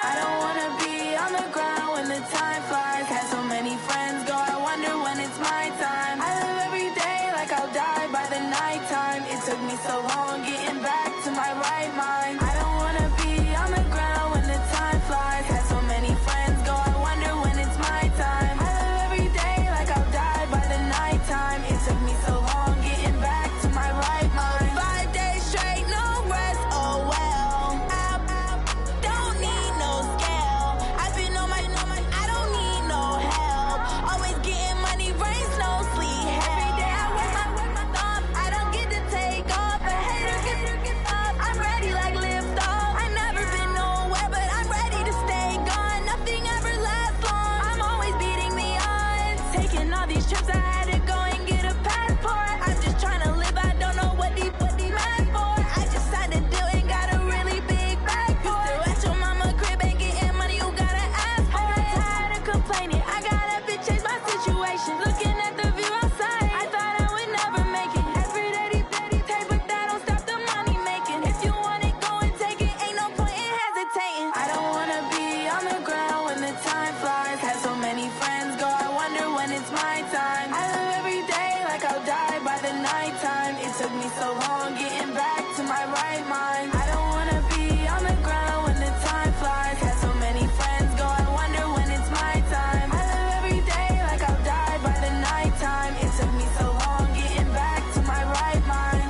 I don't wanna be on the ground when the time flies. Had so many friends go, I wonder when it's my time. I live every day like I'll die by the nighttime. It took me so long getting back to my right mind. I don't wanna be on the ground when the time flies. Had so many friends go, I wonder when it's my time. I live every day like I'll die by the nighttime. It took me so long getting back to my right mind. 5 days straight, no rest, oh well. Don't need no scale. I've been on my, I don't need no help. Always getting money, rains, no sleep. Every day I work my thumb. I don't get to take off. A hater gets off. I'm ready like lift off. I never been nowhere, but I'm ready to stay gone. Nothing ever lasts long. I'm always beating the odds. Taking all these trips, I had to go and get a passport. I'm just trying to live. I don't know what the mad for. I just signed a deal and got a really big bag for it. At your mama crib ain't getting money, you gotta ask for it. Tired of complaining, I gotta bitch change my situation. Looking at the view outside, I thought I would never make it. Every day they pay, but that don't stop the money making. If you want it, go and take it. Ain't no point in hesitating. I don't wanna be on the ground when the time flies. Had so many friends go, I wonder when it's my time. I live every day like I'll die by the nighttime. It took me so long getting back to my right mind. I don't wanna be on the ground when the time flies. Had so many friends go, I wonder when it's my time. I live every day like I'll die by the nighttime. It took me so long getting back to my right mind.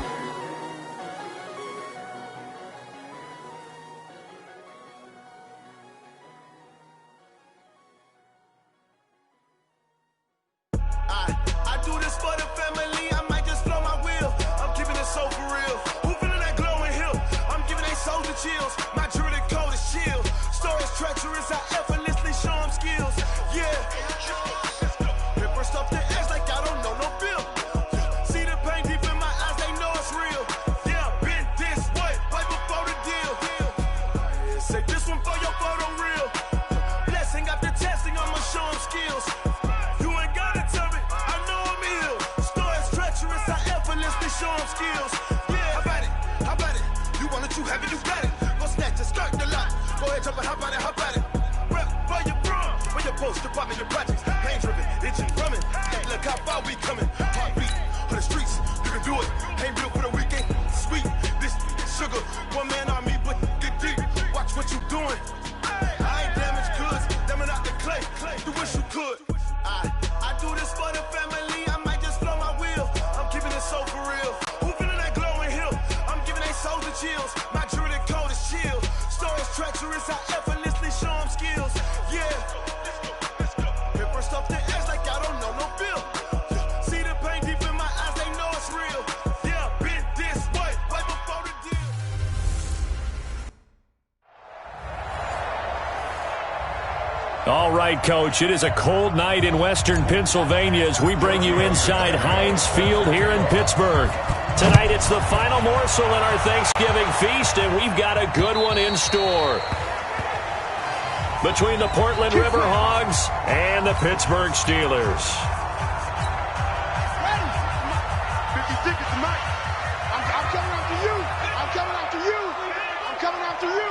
I do this for the family, I might just blow my wheel. I'm keeping it so for real. Who feeling that glowing hill? I'm giving they souls the chills. My jewelry cold as chill. Stories treacherous, I effortlessly show them skills. Yeah. Paper stuff the edge like I don't know no bill. See the pain deep in my eyes, they know it's real. Yeah, been this way, right before the deal. Say this one for your photo reel. Blessing after testing, I'ma show them skills. You ain't gotta tell me, I know I'm ill. Stories treacherous, I effortlessly show them skills. Yeah, how about it? How about it? You want it, you have it, you got it. Go snatch it, skirt the lot. Go ahead, jump it, how about it? How about it? Rep for your bro, for your post, department, your projects. Pain driven, itching, drumming. Hey, look how far we coming. Heartbeat for the streets, you can do it. Ain't built for the weekend. Sweet, this sugar, one man army, but get deep. Watch what you doing. I ain't damaged goods, damn out the clay. You wish you could. I do this for the family, I might just blow my wheel. I'm keeping it so for real. Who feeling that glowing hill? I'm giving they souls the chills. My jewelry cold as chill. Stories treacherous, I effortlessly show them skills. Yeah. Paper stuff the edge like I don't know no bill. See the pain deep in my eyes, they know it's real. Yeah, been this way, right before the deal. All right, Coach, it is a cold night in western Pennsylvania as we bring you inside Heinz Field here in Pittsburgh. Tonight, it's the final morsel in our Thanksgiving feast, and we've got a good one in store. Between the Portland River Hogs and the Pittsburgh Steelers. 50 tickets tonight. I'm coming after you. I'm coming after you. I'm coming after you.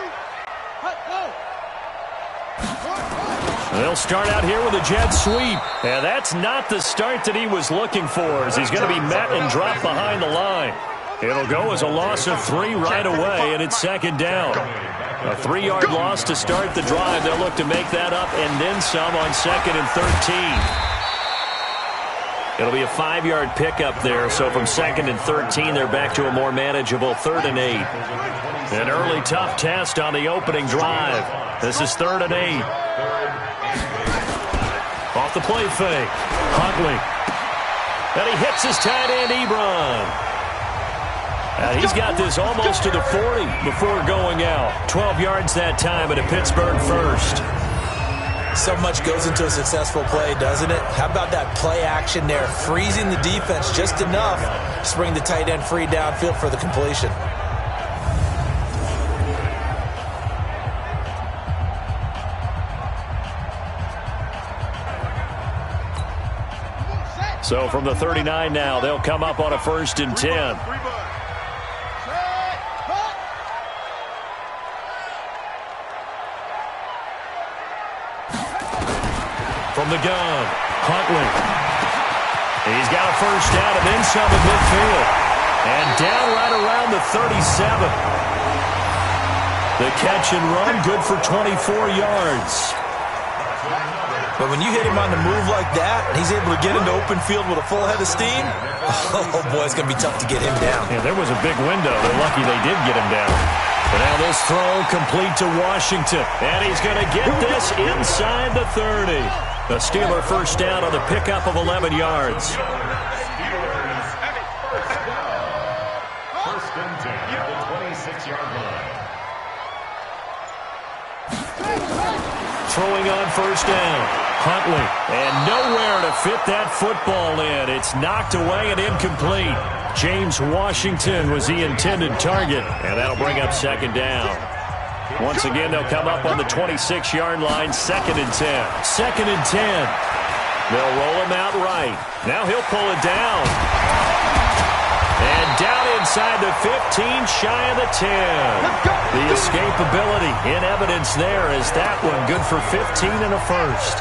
They'll start out here with a jet sweep. And that's not the start that he was looking for, as he's going to be met and dropped behind the line. It'll go as a loss of 3 right away, and it's second down. A 3-yard loss to start the drive. They'll look to make that up and then some on 2nd and 13. It'll be a 5-yard pickup there, so from 2nd and 13, they're back to a more manageable 3rd and 8. An early tough test on the opening drive. This is 3rd and 8. Off the play fake. Huntley. And he hits his tight end, Ebron. And he's got this almost to the 40 before going out. 12 yards that time at a Pittsburgh first. So much goes into a successful play, doesn't it? How about that play action there? Freezing the defense just enough to bring the tight end free downfield for the completion. So from the 39 now, they'll come up on a 1st and 10. from the gun. Huntley. He's got a first down and then some at midfield. And down right around the 37. The catch and run, good for 24 yards. But when you hit him on the move like that, and he's able to get into open field with a full head of steam, oh boy, it's going to be tough to get him down. Yeah, there was a big window. They're lucky they did get him down. But now this throw complete to Washington. And he's going to get this inside the 30. The Steeler first down on the pickup of 11 yards. First and 10 at the 26-yard line. Throwing on first down. Huntley. And nowhere to fit that football in. It's knocked away and incomplete. James Washington was the intended target. And that'll bring up second down. Once again, they'll come up on the 26-yard line. Second and 10. Second and 10. They'll roll him out right. Now he'll pull it down. And down inside the 15, shy of the 10. The escapability in evidence there is that one good for 15 and a first.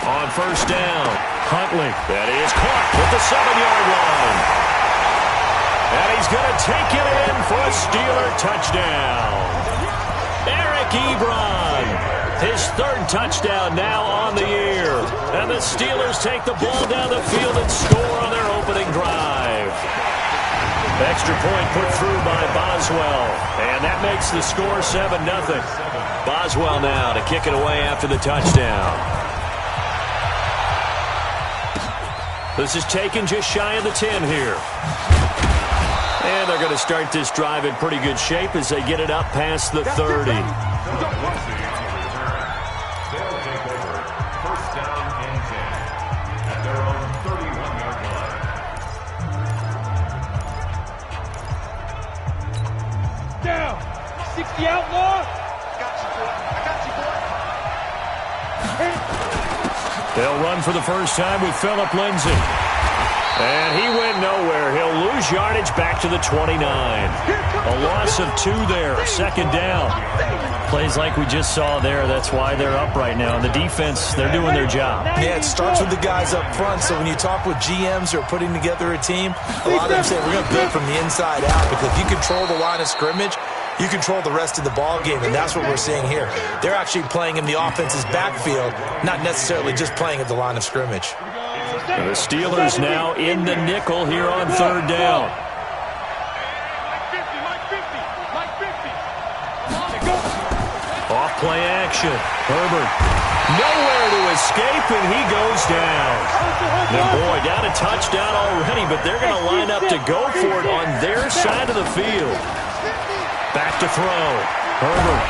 On first down, Huntley. That is caught with the 7-yard line. And he's going to take it in for a Steeler touchdown. Eric Ebron, his third touchdown now on the year. And the Steelers take the ball down the field and score on their opening drive. Extra point put through by Boswell. And that makes the score 7-0. Boswell now to kick it away after the touchdown. This is taken just shy of the 10 here. And they're going to start this drive in pretty good shape as they get it up past the 30. They'll take over. First down and 10 at their own 31-yard line. Down. 60 outlaw. Got you, boy. I got you, boy. They'll run for the first time with Phillip Lindsay. And he went nowhere. He'll lose yardage back to the 29. A loss of 2 there. Second down. Plays like we just saw there. That's why they're up right now. And the defense, they're doing their job. Yeah, it starts with the guys up front. So when you talk with GMs who are putting together a team, a lot of them say we're going to build from the inside out. Because if you control the line of scrimmage, you control the rest of the ball game, and that's what we're seeing here. They're actually playing in the offense's backfield, not necessarily just playing at the line of scrimmage. The Steelers now in the nickel here on third down. Off play action. Herbert. Nowhere to escape, and he goes down. And boy, got a touchdown already, but they're going to line up to go for it on their side of the field. Back to throw. Herbert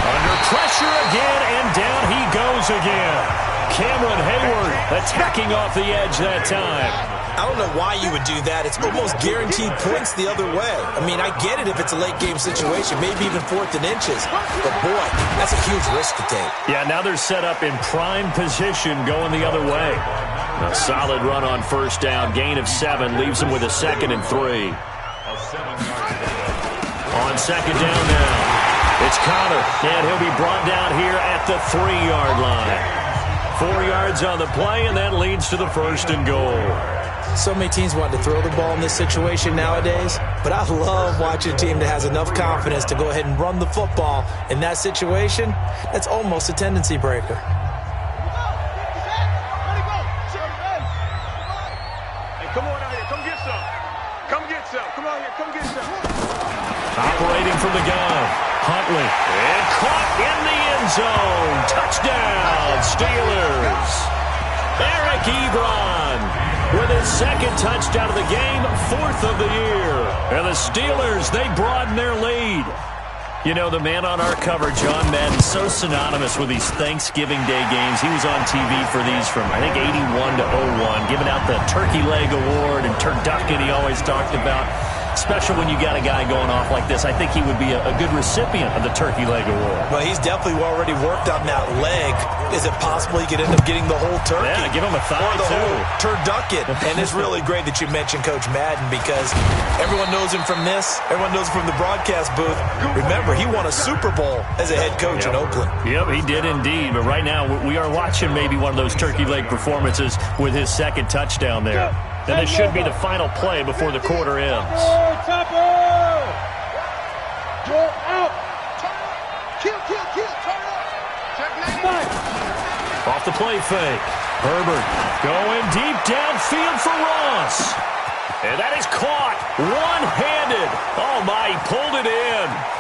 under pressure again, and down he goes again. Cameron Hayward attacking off the edge that time. I don't know why you would do that. It's almost guaranteed points the other way. I mean, I get it if it's a late game situation, maybe even 4th and inches. But boy, that's a huge risk to take. Yeah, now they're set up in prime position going the other way. A solid run on first down. Gain of 7 leaves them with a 2nd and 3. On second down now, it's Connor, and he'll be brought down here at the 3-yard line. 4 yards on the play, and that leads to the 1st and goal. So many teams want to throw the ball in this situation nowadays, but I love watching a team that has enough confidence to go ahead and run the football. In that situation, that's almost a tendency breaker. Hey, come on out here. Come get some. Come get some. Come on here. Come get some. Operating from the gun, Huntley, and caught in the end zone. Touchdown, Steelers. Eric Ebron with his 2nd touchdown of the game, 4th of the year. And the Steelers, they broaden their lead. You know, the man on our cover, John Madden, so synonymous with these Thanksgiving Day games. He was on TV for these from, I think, 81 to 01, giving out the Turkey Leg Award and turducken he always talked about. especially when you got a guy going off like this. I think he would be a good recipient of the turkey leg award. Well, he's definitely already worked on that leg. Is it possible he could end up getting the whole turkey? Yeah, give him a thigh, or the too. whole turducken. And it's really great that you mentioned Coach Madden because everyone knows him from this. Everyone knows him from the broadcast booth. Remember, he won a Super Bowl as a head coach in Oakland. Yep, he did indeed. But right now, we are watching maybe one of those turkey leg performances with his second touchdown there. And this should be the final play before the quarter ends. Off the play fake. Herbert going deep downfield for Ross. And that is caught one-handed. Oh, my, he pulled it in.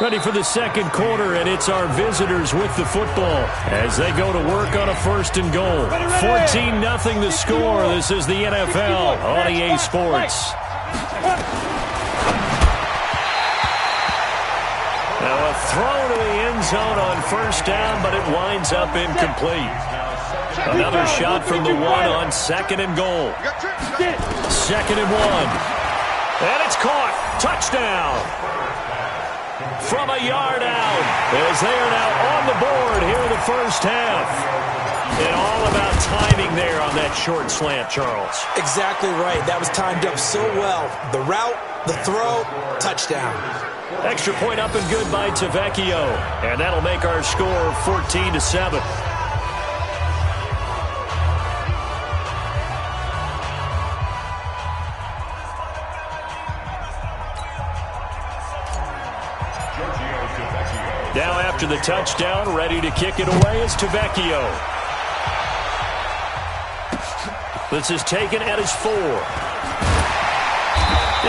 Ready for the second quarter, and it's our visitors with the football as they go to work on a first and goal. 14-0 the score. This is the NFL on EA Sports. Now a throw to the end zone on first down, but it winds up incomplete. Another shot from the one on second and goal. 2nd and 1. And it's caught. Touchdown. From a yard out, as they are now on the board here in the first half. And all about timing there on that short slant, Charles. Exactly right. That was timed up so well. The route, the throw, touchdown. Extra point up and good by Tavecchio. And that'll make our score 14-7. Now after the touchdown, ready to kick it away is Tavecchio. This is taken at his 4.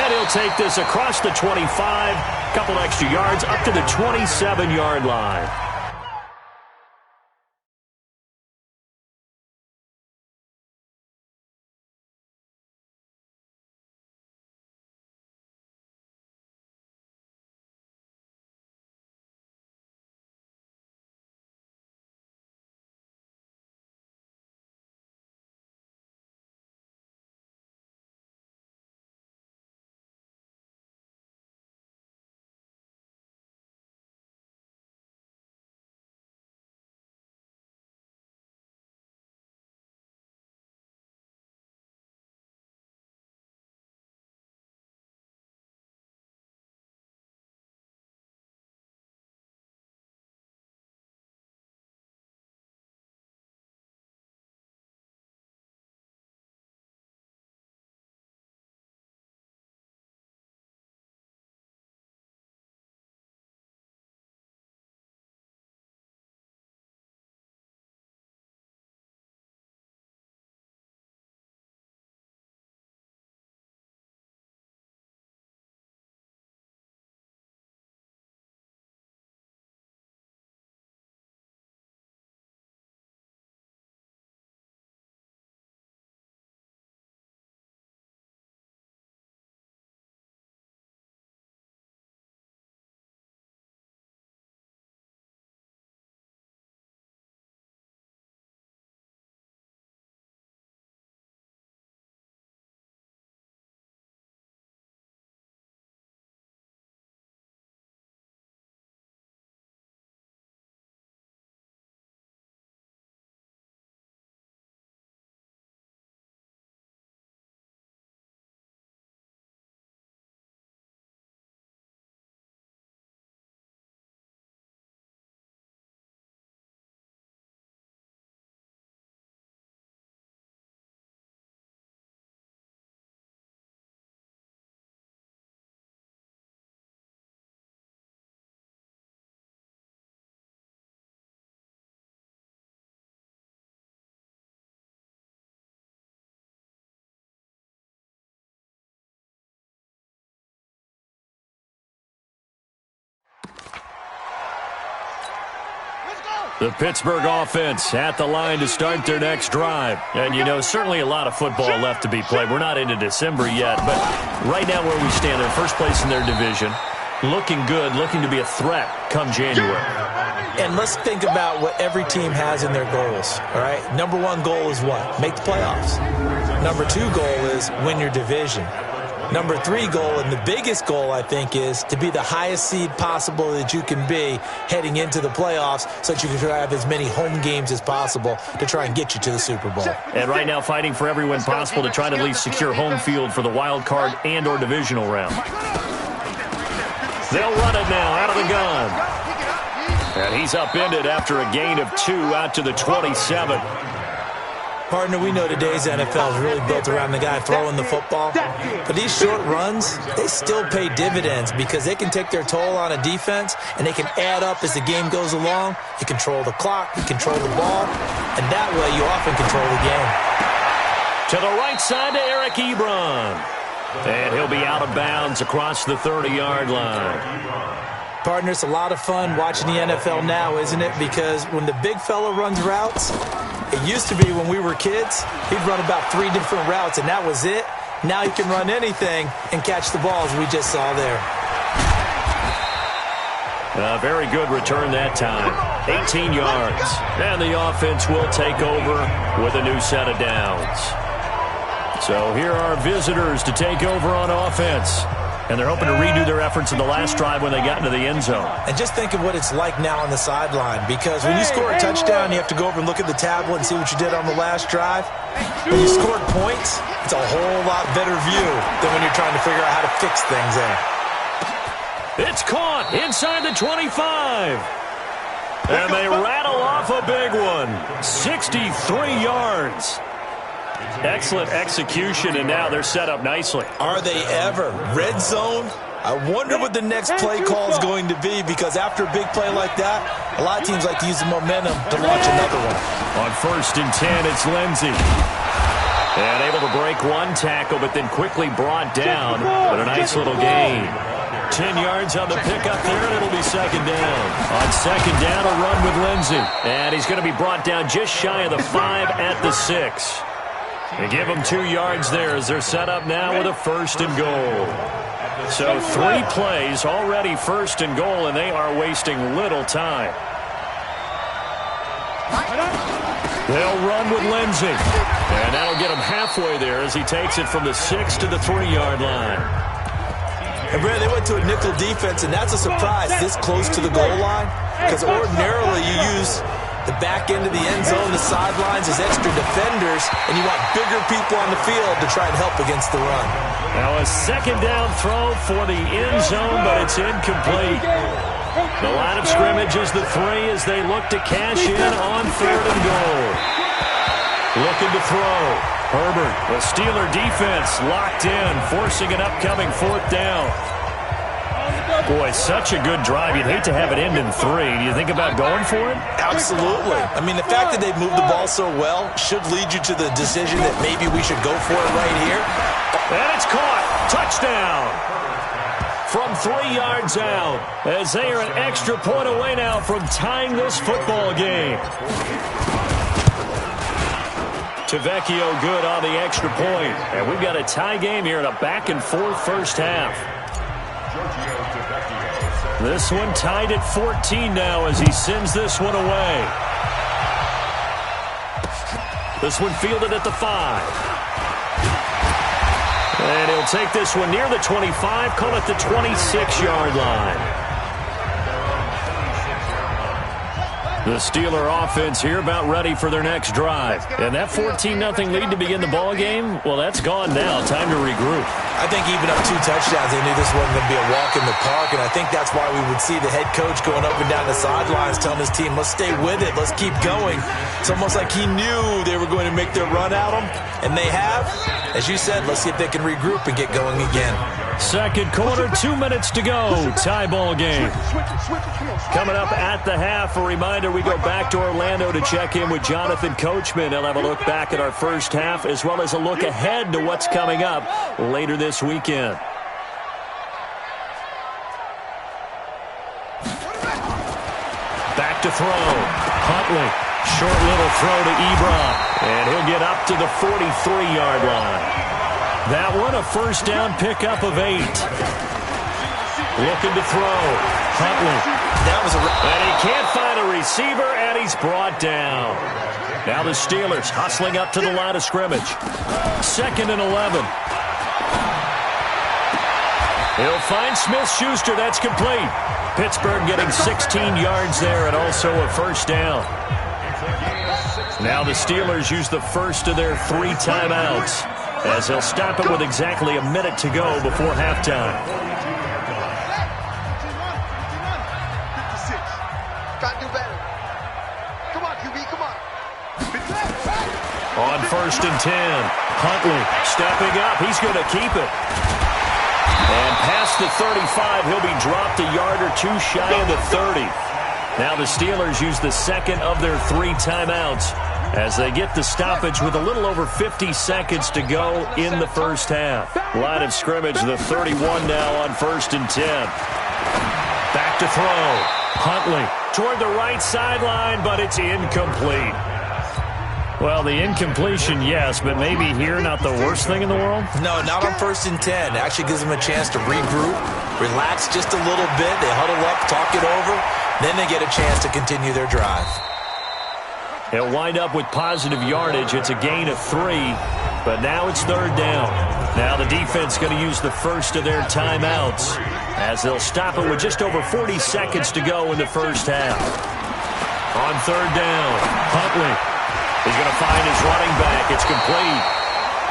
And he'll take this across the 25, couple extra yards up to the 27-yard line. The Pittsburgh offense at the line to start their next drive. And, you know, certainly a lot of football left to be played. We're not into December yet, but right now where we stand, they're first place in their division. Looking good, looking to be a threat come January. And let's think about what every team has in their goals, all right? Number one goal is what? Make the playoffs. Number two goal is win your division. Number three goal, and the biggest goal, I think, is to be the highest seed possible that you can be heading into the playoffs so that you can have as many home games as possible to try and get you to the Super Bowl. And right now fighting for every win possible to try to at least secure home field for the wild card and or divisional round. They'll run it now out of the gun. And he's upended after a gain of 2 out to the 27. Partner, we know today's NFL is really built around the guy throwing the football. But these short runs, they still pay dividends because they can take their toll on a defense and they can add up as the game goes along. You control the clock, you control the ball, and that way you often control the game. To the right side to Eric Ebron. And he'll be out of bounds across the 30-yard line. Partner, it's a lot of fun watching the NFL now, isn't it? Because when the big fella runs routes, it used to be when we were kids, he'd run about 3 different routes, and that was it. Now he can run anything and catch the balls we just saw there. A very good return that time. 18 yards. And the offense will take over with a new set of downs. So here are visitors to take over on offense. And they're hoping to redo their efforts in the last drive when they got into the end zone. And just think of what it's like now on the sideline. Because when you score a touchdown, you have to go over and look at the tablet and see what you did on the last drive. When you scored points, it's a whole lot better view than when you're trying to figure out how to fix things there. It's caught inside the 25. And they rattle off a big one. 63 yards. Excellent execution, and now they're set up nicely. Are they ever? Red zone? I wonder what the next play call is going to be, because after a big play like that, a lot of teams like to use the momentum to launch another one. On 1st and 10, it's Lindsey. And able to break one tackle, but then quickly brought down. But a nice little gain. 10 yards on the pickup there, and it'll be 2nd down. On 2nd down, a run with Lindsey. And he's going to be brought down just shy of the 5 at the 6. They give them 2 yards there as they're set up now with a 1st and goal. So 3 plays already 1st and goal, and they are wasting little time. They'll run with Lindsey. And that'll get him halfway there as he takes it from the 6 to the 3-yard line. And Brad, they went to a nickel defense, and that's a surprise this close to the goal line, because ordinarily you use the back end of the end zone, the sidelines as extra defenders, and you want bigger people on the field to try and help against the run. Now a 2nd down throw for the end zone, but it's incomplete. The line of scrimmage is the 3 as they look to cash in on 3rd and goal. Looking to throw. Herbert, the Steeler defense locked in, forcing an upcoming 4th down. Boy, such a good drive. You'd hate to have it end in 3. Do you think about going for it? Absolutely. I mean, the fact that they've moved the ball so well should lead you to the decision that maybe we should go for it right here. And it's caught. Touchdown. From 3 yards out, as they are an extra point away now from tying this football game. Tavecchio good on the extra point. And we've got a tie game here in a back-and-forth first half. This one tied at 14 now as he sends this one away. This one fielded at the 5. And he'll take this one near the 25, call it the 26-yard line. The Steeler offense here about ready for their next drive. And that 14-0 lead to begin the ball game, well, that's gone now. Time to regroup. I think even up 2 touchdowns, they knew this wasn't going to be a walk in the park, and I think that's why we would see the head coach going up and down the sidelines telling his team, let's stay with it, let's keep going. It's almost like he knew they were going to make their run at him, and they have. As you said, let's see if they can regroup and get going again. 2nd quarter, 2 minutes to go. Tie ball game. Coming up at the half, a reminder, we go back to Orlando to check in with Jonathan Coachman. He'll have a look back at our first half as well as a look ahead to what's coming up later this weekend. Back to throw. Huntley. Short little throw to Ebron. And he'll get up to the 43-yard line. That one, a 1st down pickup of 8. Looking to throw. Huntley. That was And he can't find a receiver, and he's brought down. Now the Steelers hustling up to the line of scrimmage. 2nd and 11. He'll find Smith-Schuster. That's complete. Pittsburgh getting 16 yards there and also a first down. Now the Steelers use the first of their 3 timeouts as they'll stop it with exactly a minute to go before halftime. Gotta do better. Come on, QB, come on. On 1st and 10, Huntley stepping up. He's going to keep it. And past the 35, he'll be dropped a yard or 2 shy of the 30. Now the Steelers use the 2nd of their 3 timeouts as they get the stoppage with a little over 50 seconds to go in the first half. Line of scrimmage, the 31 now on 1st and 10. Back to throw. Huntley toward the right sideline, but it's incomplete. Well, the incompletion, yes, but maybe here not the worst thing in the world? No, not on 1st and 10. It actually gives them a chance to regroup, relax just a little bit. They huddle up, talk it over, then they get a chance to continue their drive. They'll wind up with positive yardage. It's a gain of 3, but now it's 3rd down. Now the defense going to use the first of their timeouts as they'll stop it with just over 40 seconds to go in the first half. On 3rd down, Huntley. He's going to find his running back. It's complete.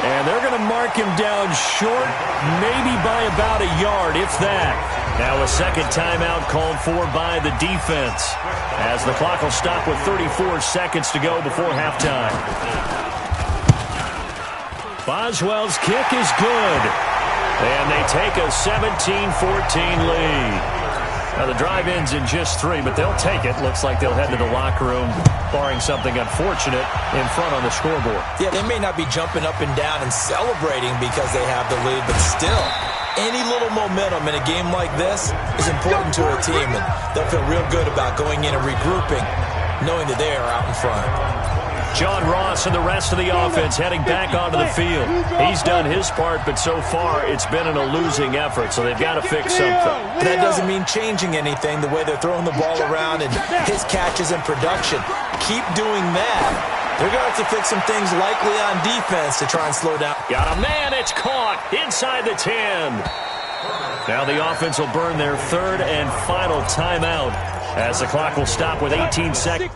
And they're going to mark him down short, maybe by about a yard, if that. Now a 2nd timeout called for by the defense as the clock will stop with 34 seconds to go before halftime. Boswell's kick is good. And they take a 17-14 lead. Now, the drive ends in just 3, but they'll take it. Looks like they'll head to the locker room, barring something unfortunate, in front on the scoreboard. Yeah, they may not be jumping up and down and celebrating because they have the lead, but still, any little momentum in a game like this is important to a team, and they'll feel real good about going in and regrouping, knowing that they are out in front. John Ross and the rest of the offense heading back onto the field. He's done his part, but so far it's been in a losing effort, so they've got to fix something. That doesn't mean changing anything, the way they're throwing the ball around and his catches and production. Keep doing that. They're going to have to fix some things likely on defense to try and slow down. Got a man, it's caught inside the 10. Now the offense will burn their 3rd and final timeout as the clock will stop with 18 seconds.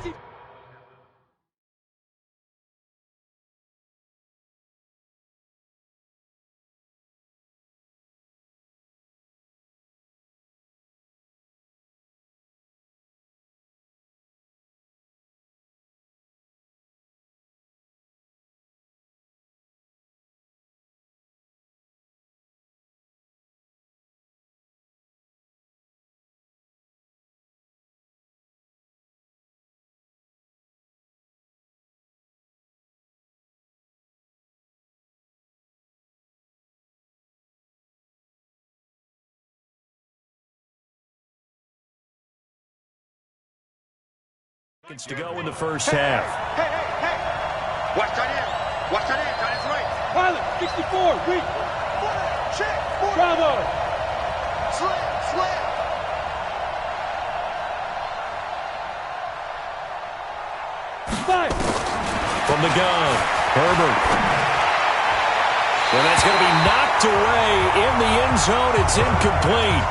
To go in the first half. Hey. Watch that end. Watch that end. That is right. Pilot, 64, weak. Check. Bravo. Slam. Fire. From the gun, Herbert. And that's going to be knocked away in the end zone. It's incomplete.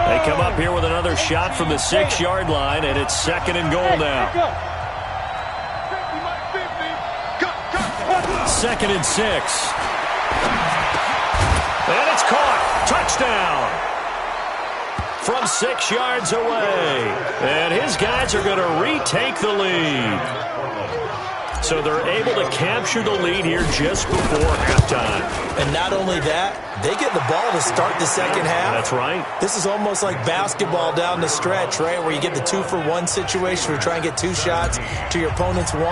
They come up here with another shot from the 6-yard line, and it's 2nd and goal now. 2nd and 6. And it's caught. Touchdown. From 6 yards away. And his guys are going to retake the lead. So they're able to capture the lead here just before halftime. And not only that, they get the ball to start the second half. That's right. This is almost like basketball down the stretch, right, where you get the 2-for-1 situation where you try and get 2 shots to your opponent's 1.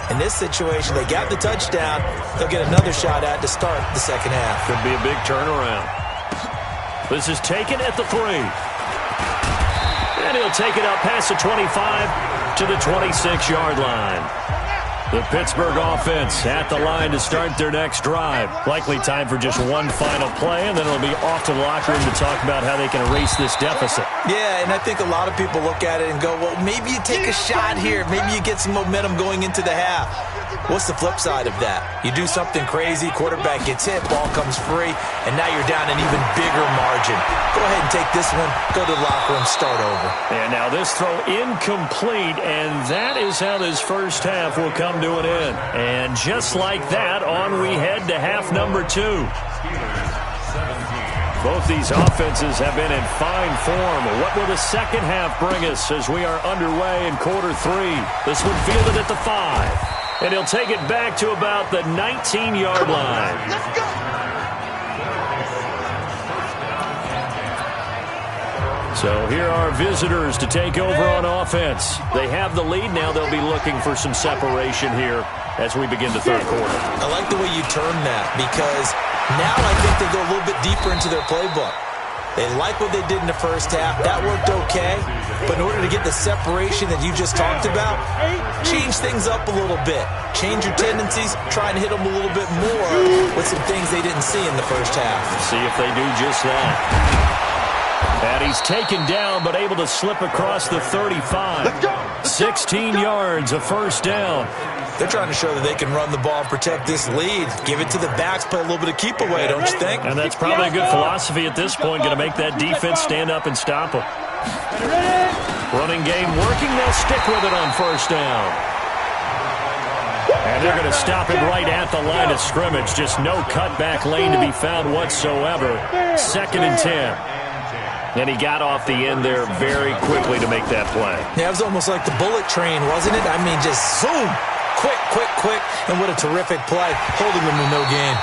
In this situation, they got the touchdown. They'll get another shot at to start the second half. Could be a big turnaround. This is taken at the 3. And he'll take it out past the 25 to the 26-yard line. The Pittsburgh offense at the line to start their next drive. Likely time for just one final play, and then it'll be off to the locker room to talk about how they can erase this deficit. Yeah, and I think a lot of people look at it and go, well, maybe you take a shot here. Maybe you get some momentum going into the half. What's the flip side of that? You do something crazy, quarterback gets hit, ball comes free, and now you're down an even bigger margin. Go ahead and take this one, go to the locker room, start over. And now this throw incomplete, and that is how this first half will come to an end. And just like that, on we head to half number 2. Both these offenses have been in fine form. What will the second half bring us as we are underway in quarter 3? This one fielded at the 5. And he'll take it back to about the 19-yard line. Let's go. So here are visitors to take over on offense. They have the lead. Now they'll be looking for some separation here as we begin the third quarter. I like the way you term that because now I think they go a little bit deeper into their playbook. They like what they did in the first half. That worked okay. But in order to get the separation that you just talked about, change things up a little bit. Change your tendencies. Try and hit them a little bit more with some things they didn't see in the first half. See if they do just that. And he's taken down but able to slip across the 35. 16 yards, a first down. They're trying to show that they can run the ball and protect this lead. Give it to the backs, play a little bit of keep away, don't you think? And that's probably a good philosophy at this point, going to make that defense stand up and stop them. Running game working, they'll stick with it on first down. And they're going to stop it right at the line of scrimmage. Just no cutback lane to be found whatsoever. 2nd and 10. And he got off the end there very quickly to make that play. Yeah, it was almost like the bullet train, wasn't it? I mean, just zoom. Quick, and what a terrific play, holding them to no gain.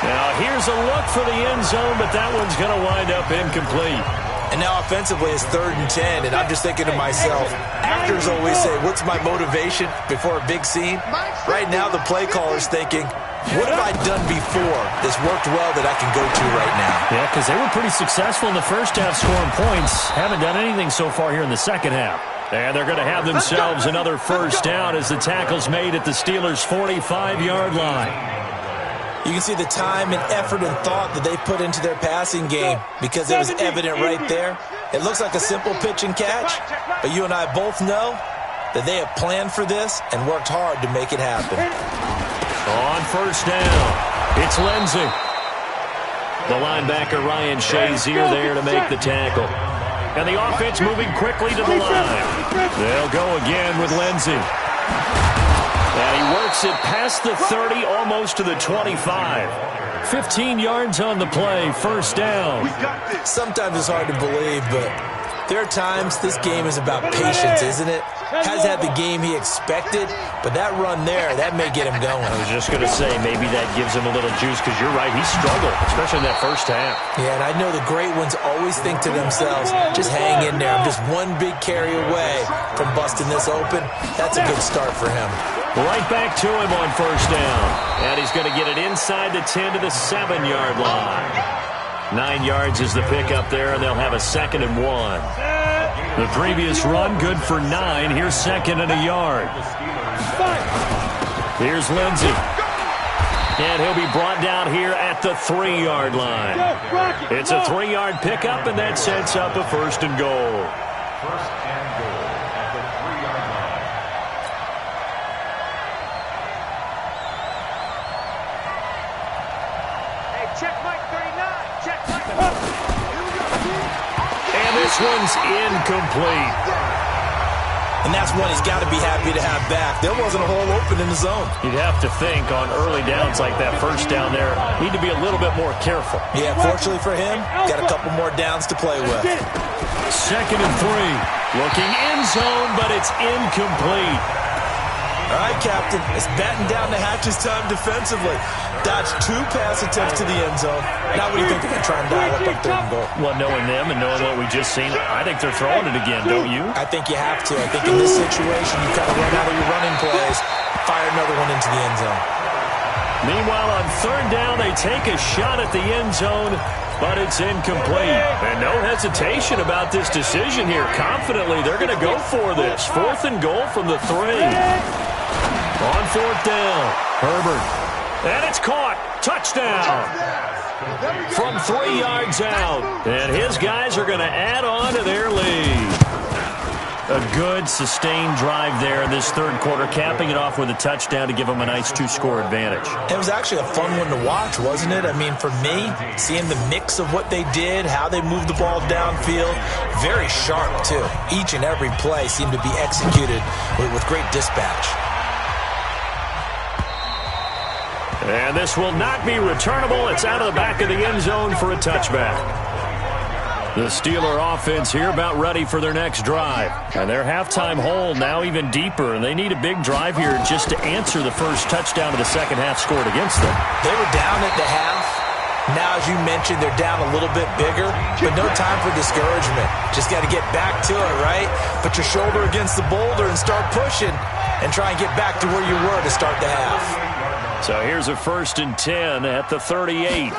Now, here's a look for the end zone, but that one's going to wind up incomplete. And now offensively it's 3rd and 10, and I'm just thinking to myself, actors always say, what's my motivation before a big scene? Right now the play caller's thinking, what have I done before that's worked well that I can go to right now? Yeah, because they were pretty successful in the first half scoring points. Haven't done anything so far here in the second half. And they're going to have themselves another first down as the tackle's made at the Steelers' 45-yard line. You can see the time and effort and thought that they put into their passing game because it was evident right there. It looks like a simple pitch and catch, but you and I both know that they have planned for this and worked hard to make it happen. On first down, it's Lindsey. The linebacker Ryan Shazier there to make the tackle. And the offense moving quickly to the line. They'll go again with Lindsey. And he works it past the 30, almost to the 25. 15 yards on the play, first down. Sometimes it's hard to believe, but there are times this game is about patience, isn't it? Has had the game he expected, but that run there, that may get him going. I was just going to say, maybe that gives him a little juice, because you're right, he struggled, especially in that first half. Yeah, and I know the great ones always think to themselves, just hang in there. I'm just one big carry away from busting this open. That's a good start for him. Right back to him on first down. And he's going to get it inside the 10 to the 7-yard line. 9 yards is the pickup there, and they'll have a 2nd and 1. The previous run, good for 9. Here's 2nd and a yard. Here's Lindsey. And he'll be brought down here at the 3-yard line. It's a 3-yard pickup, and that sets up a 1st and goal. 1st and goal at the 3-yard line. Hey, check Mike 39. Check Mike. And this one's incomplete. And that's one he's got to be happy to have back. There wasn't a hole open in the zone. You'd have to think on early downs like that first down there, need to be a little bit more careful. Yeah, fortunately for him, got a couple more downs to play with. 2nd and 3. Looking end zone, but it's incomplete. All right, Captain, it's batten down the hatches time defensively. Dodged 2 pass attempts to the end zone. Now what do you think they're going to try and dial up on 3rd and goal? Well, knowing them and knowing what we just seen, I think they're throwing it again, don't you? I think you have to. I think in this situation, you kind of run out of your running plays, fire another one into the end zone. Meanwhile, on 3rd down, they take a shot at the end zone, but it's incomplete. And no hesitation about this decision here. Confidently, they're going to go for this. 4th and goal from the 3. On 4th down, Herbert. And it's caught. Touchdown. From 3 yards out. And his guys are going to add on to their lead. A good, sustained drive there in this third quarter, capping it off with a touchdown to give them a nice 2-score advantage. It was actually a fun one to watch, wasn't it? I mean, for me, seeing the mix of what they did, how they moved the ball downfield, very sharp, too. Each and every play seemed to be executed with great dispatch. And this will not be returnable. It's out of the back of the end zone for a touchback. The Steeler offense here about ready for their next drive. And their halftime hole now even deeper, and they need a big drive here just to answer the first touchdown of the second half scored against them. They were down at the half. Now, as you mentioned, they're down a little bit bigger, but no time for discouragement. Just got to get back to it, right? Put your shoulder against the boulder and start pushing and try and get back to where you were to start the half. So here's a 1st and 10 at the 38.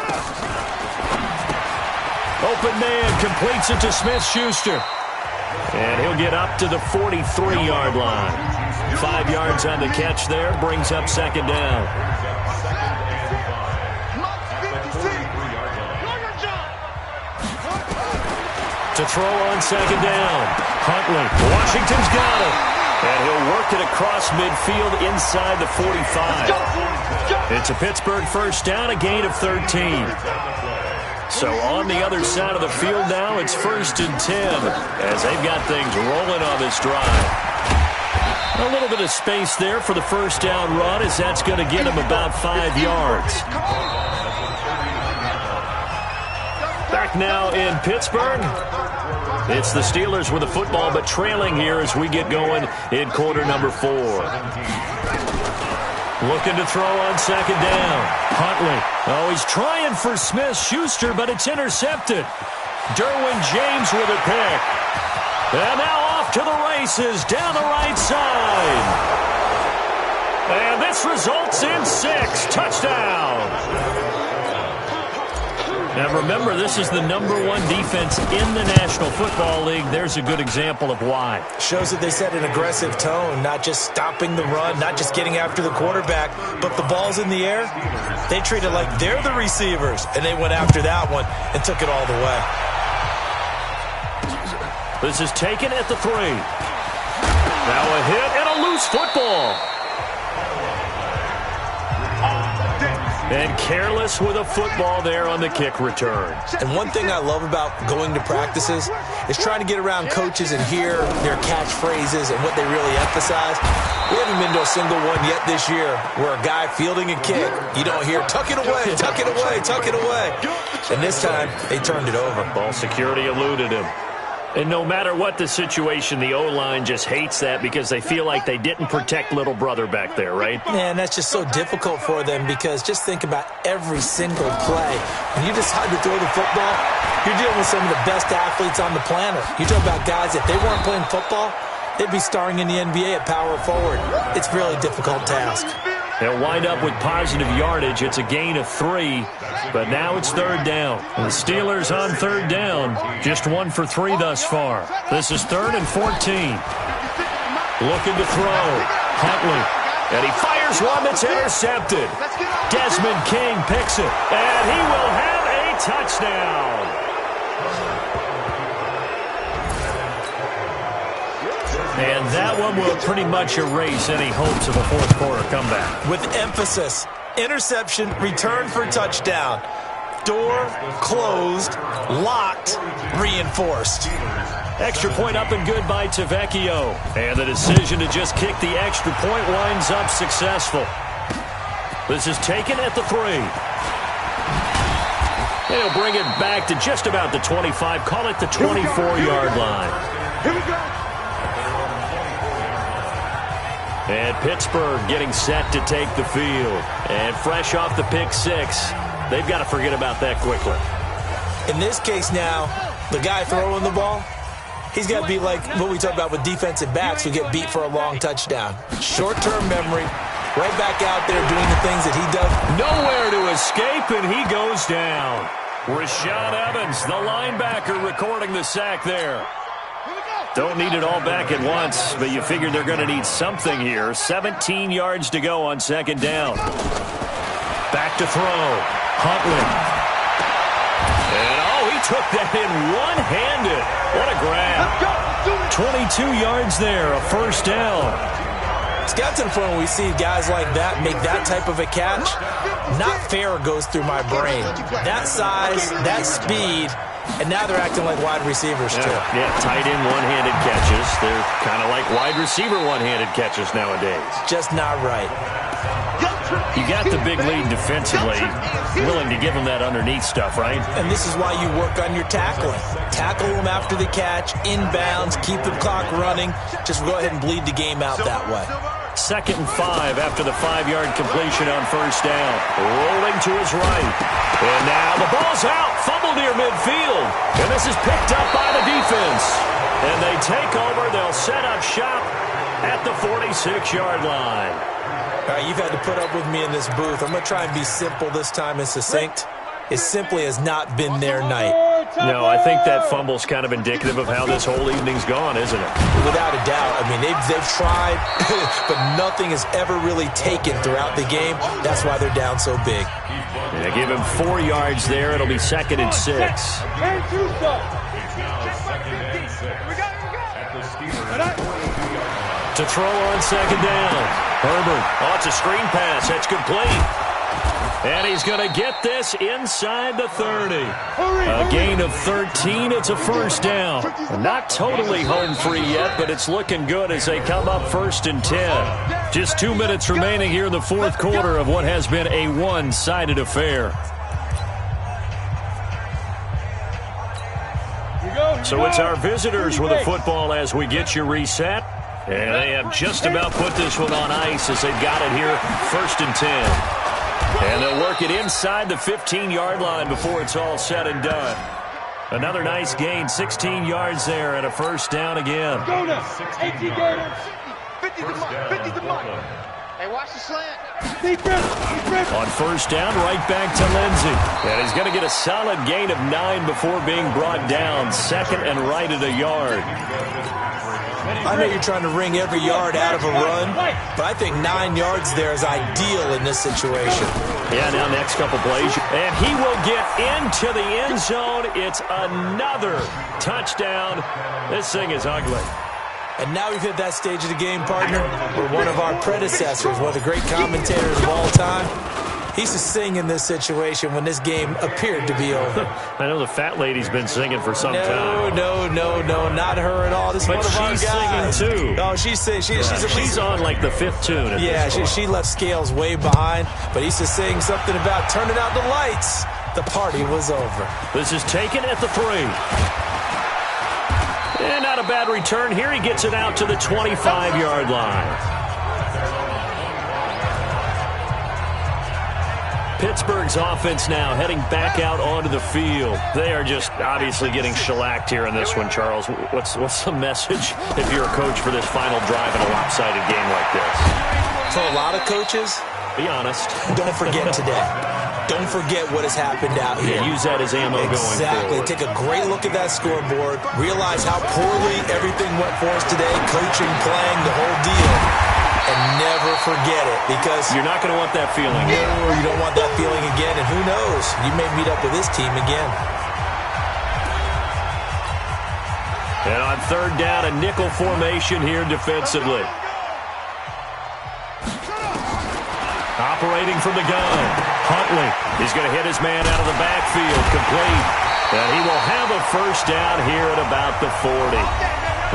Open man completes it to Smith-Schuster. And he'll get up to the 43-yard line. 5 yards on the catch there, brings up 2nd down. To throw on 2nd down. Huntley, Washington's got it. And he'll work it across midfield inside the 45. It's a Pittsburgh 1st down, a gain of 13. So on the other side of the field now, it's 1st and 10 as they've got things rolling on this drive. A little bit of space there for the 1st down run as that's going to get them about 5 yards. Back now in Pittsburgh. It's the Steelers with the football, but trailing here as we get going in quarter number 4. Looking to throw on 2nd down. Huntley. Oh, he's trying for Smith-Schuster, but it's intercepted. Derwin James with a pick. And now off to the races down the right side. And this results in 6. Touchdown. Now remember, this is the #1 defense in the National Football League. There's a good example of why. Shows that they set an aggressive tone, not just stopping the run, not just getting after the quarterback, but the ball's in the air. They treat it like they're the receivers, and they went after that one and took it all the way. This is taken at the 3. Now a hit and a loose football. And careless with a football there on the kick return. And one thing I love about going to practices is trying to get around coaches and hear their catchphrases and what they really emphasize. We haven't been to a single one yet this year where a guy fielding a kick, you don't hear, tuck it away, tuck it away, tuck it away. And this time, they turned it over. Ball security eluded him. And no matter what the situation, the O-line just hates that because they feel like they didn't protect little brother back there, right? Man, that's just so difficult for them because just think about every single play. When you decide to throw the football, you're dealing with some of the best athletes on the planet. You talk about guys, if they weren't playing football, they'd be starring in the NBA at power forward. It's a really difficult task. They'll wind up with positive yardage. It's a gain of 3, but now it's 3rd down. And the Steelers on 3rd down, just 1 for 3 thus far. This is 3rd and 14. Looking to throw. Huntley. And he fires one that's intercepted. Desmond King picks it. And he will have a touchdown. And that one will pretty much erase any hopes of a fourth quarter comeback. With emphasis, interception, return for touchdown. Door closed, locked, reinforced. Extra point up and good by Tavecchio. And the decision to just kick the extra point winds up successful. This is taken at the 3. They'll bring it back to just about the 25. Call it the 24-yard line. Here we go. And Pittsburgh getting set to take the field. And fresh off the pick 6, they've got to forget about that quickly. In this case now, the guy throwing the ball, he's got to be like what we talk about with defensive backs who get beat for a long touchdown. Short-term memory, right back out there doing the things that he does. Nowhere to escape, and he goes down. Rashaan Evans, the linebacker, recording the sack there. Here we go. Don't need it all back at once, but you figure they're going to need something here. 17 yards to go on second down. Back to throw. Huntley. And, he took that in one-handed. What a grab. 22 yards there, a first down. It's got to the point where we see guys like that make that type of a catch. Not fair goes through my brain. That size, that speed, and now they're acting like wide receivers too. Yeah, tight end one-handed catches. They're kind of like wide receiver one-handed catches nowadays. Just not right. You got the big lead defensively. Willing to give them that underneath stuff, right? And this is why you work on your tackling. Tackle them after the catch, inbounds, keep the clock running. Just go ahead and bleed the game out that way. 2nd and 5 after the 5-yard completion on first down. Rolling to his right. And now the ball's out. Fumble near midfield. And this is picked up by the defense. And they take over. They'll set up shop at the 46-yard line. All right, you've had to put up with me in this booth. I'm going to try and be simple this time and succinct. It simply has not been their night. No, I think that fumble's kind of indicative of how this whole evening's gone, isn't it? Without a doubt. I mean, they've tried, but nothing has ever really taken throughout the game. That's why they're down so big. They give him 4 yards there. It'll be 2nd and 6. To throw on second down. Herbert. Oh, it's a screen pass. That's complete. And he's going to get this inside the 30. A gain of 13. It's a first down. Not totally home free yet, but it's looking good as they come up 1st and 10. Just 2 minutes remaining here in the fourth quarter of what has been a one-sided affair. So it's our visitors with a football as we get you reset. And they have just about put this one on ice as they've got it here, 1st and 10. And they'll work it inside the 15-yard line before it's all said and done. Another nice gain, 16 yards there, and a first down again. Go now, 18 gainers, 50 to Mike. Hey, watch the slant. On first down, right back to Lindsey. And he's going to get a solid gain of 9 before being brought down. 2nd and right at a yard. I know you're trying to wring every yard out of a run, but I think 9 yards there is ideal in this situation. Yeah, now next couple plays. And he will get into the end zone. It's another touchdown. This thing is ugly. And now we've hit that stage of the game, partner, where one of our predecessors, one of the great commentators of all time, he used to sing in this situation when this game appeared to be over. I know the fat lady's been singing for some time. No, not her at all. This is one of our guys. She's singing, too. Oh, she's on like the 5th tune. Yeah, she left Scales way behind, but he used to sing something about turning out the lights. The party was over. This is taken at the 3. And not a bad return here. He gets it out to the 25-yard line. Pittsburgh's offense now heading back out onto the field. They are just obviously getting shellacked here in this one, Charles. What's the message if you're a coach for this final drive in a lopsided game like this? For a lot of coaches, be honest. Don't forget today. Don't forget what has happened out here. Use that as ammo going forward. Exactly. Take a great look at that scoreboard. Realize how poorly everything went for us today. Coaching, playing, the whole deal. And never forget it, because you're not going to want that feeling. No, you don't want that feeling again. And who knows? You may meet up with this team again. And on third down, a nickel formation here defensively. Operating from the gun. Huntley is going to hit his man out of the backfield. Complete. And he will have a first down here at about the 40.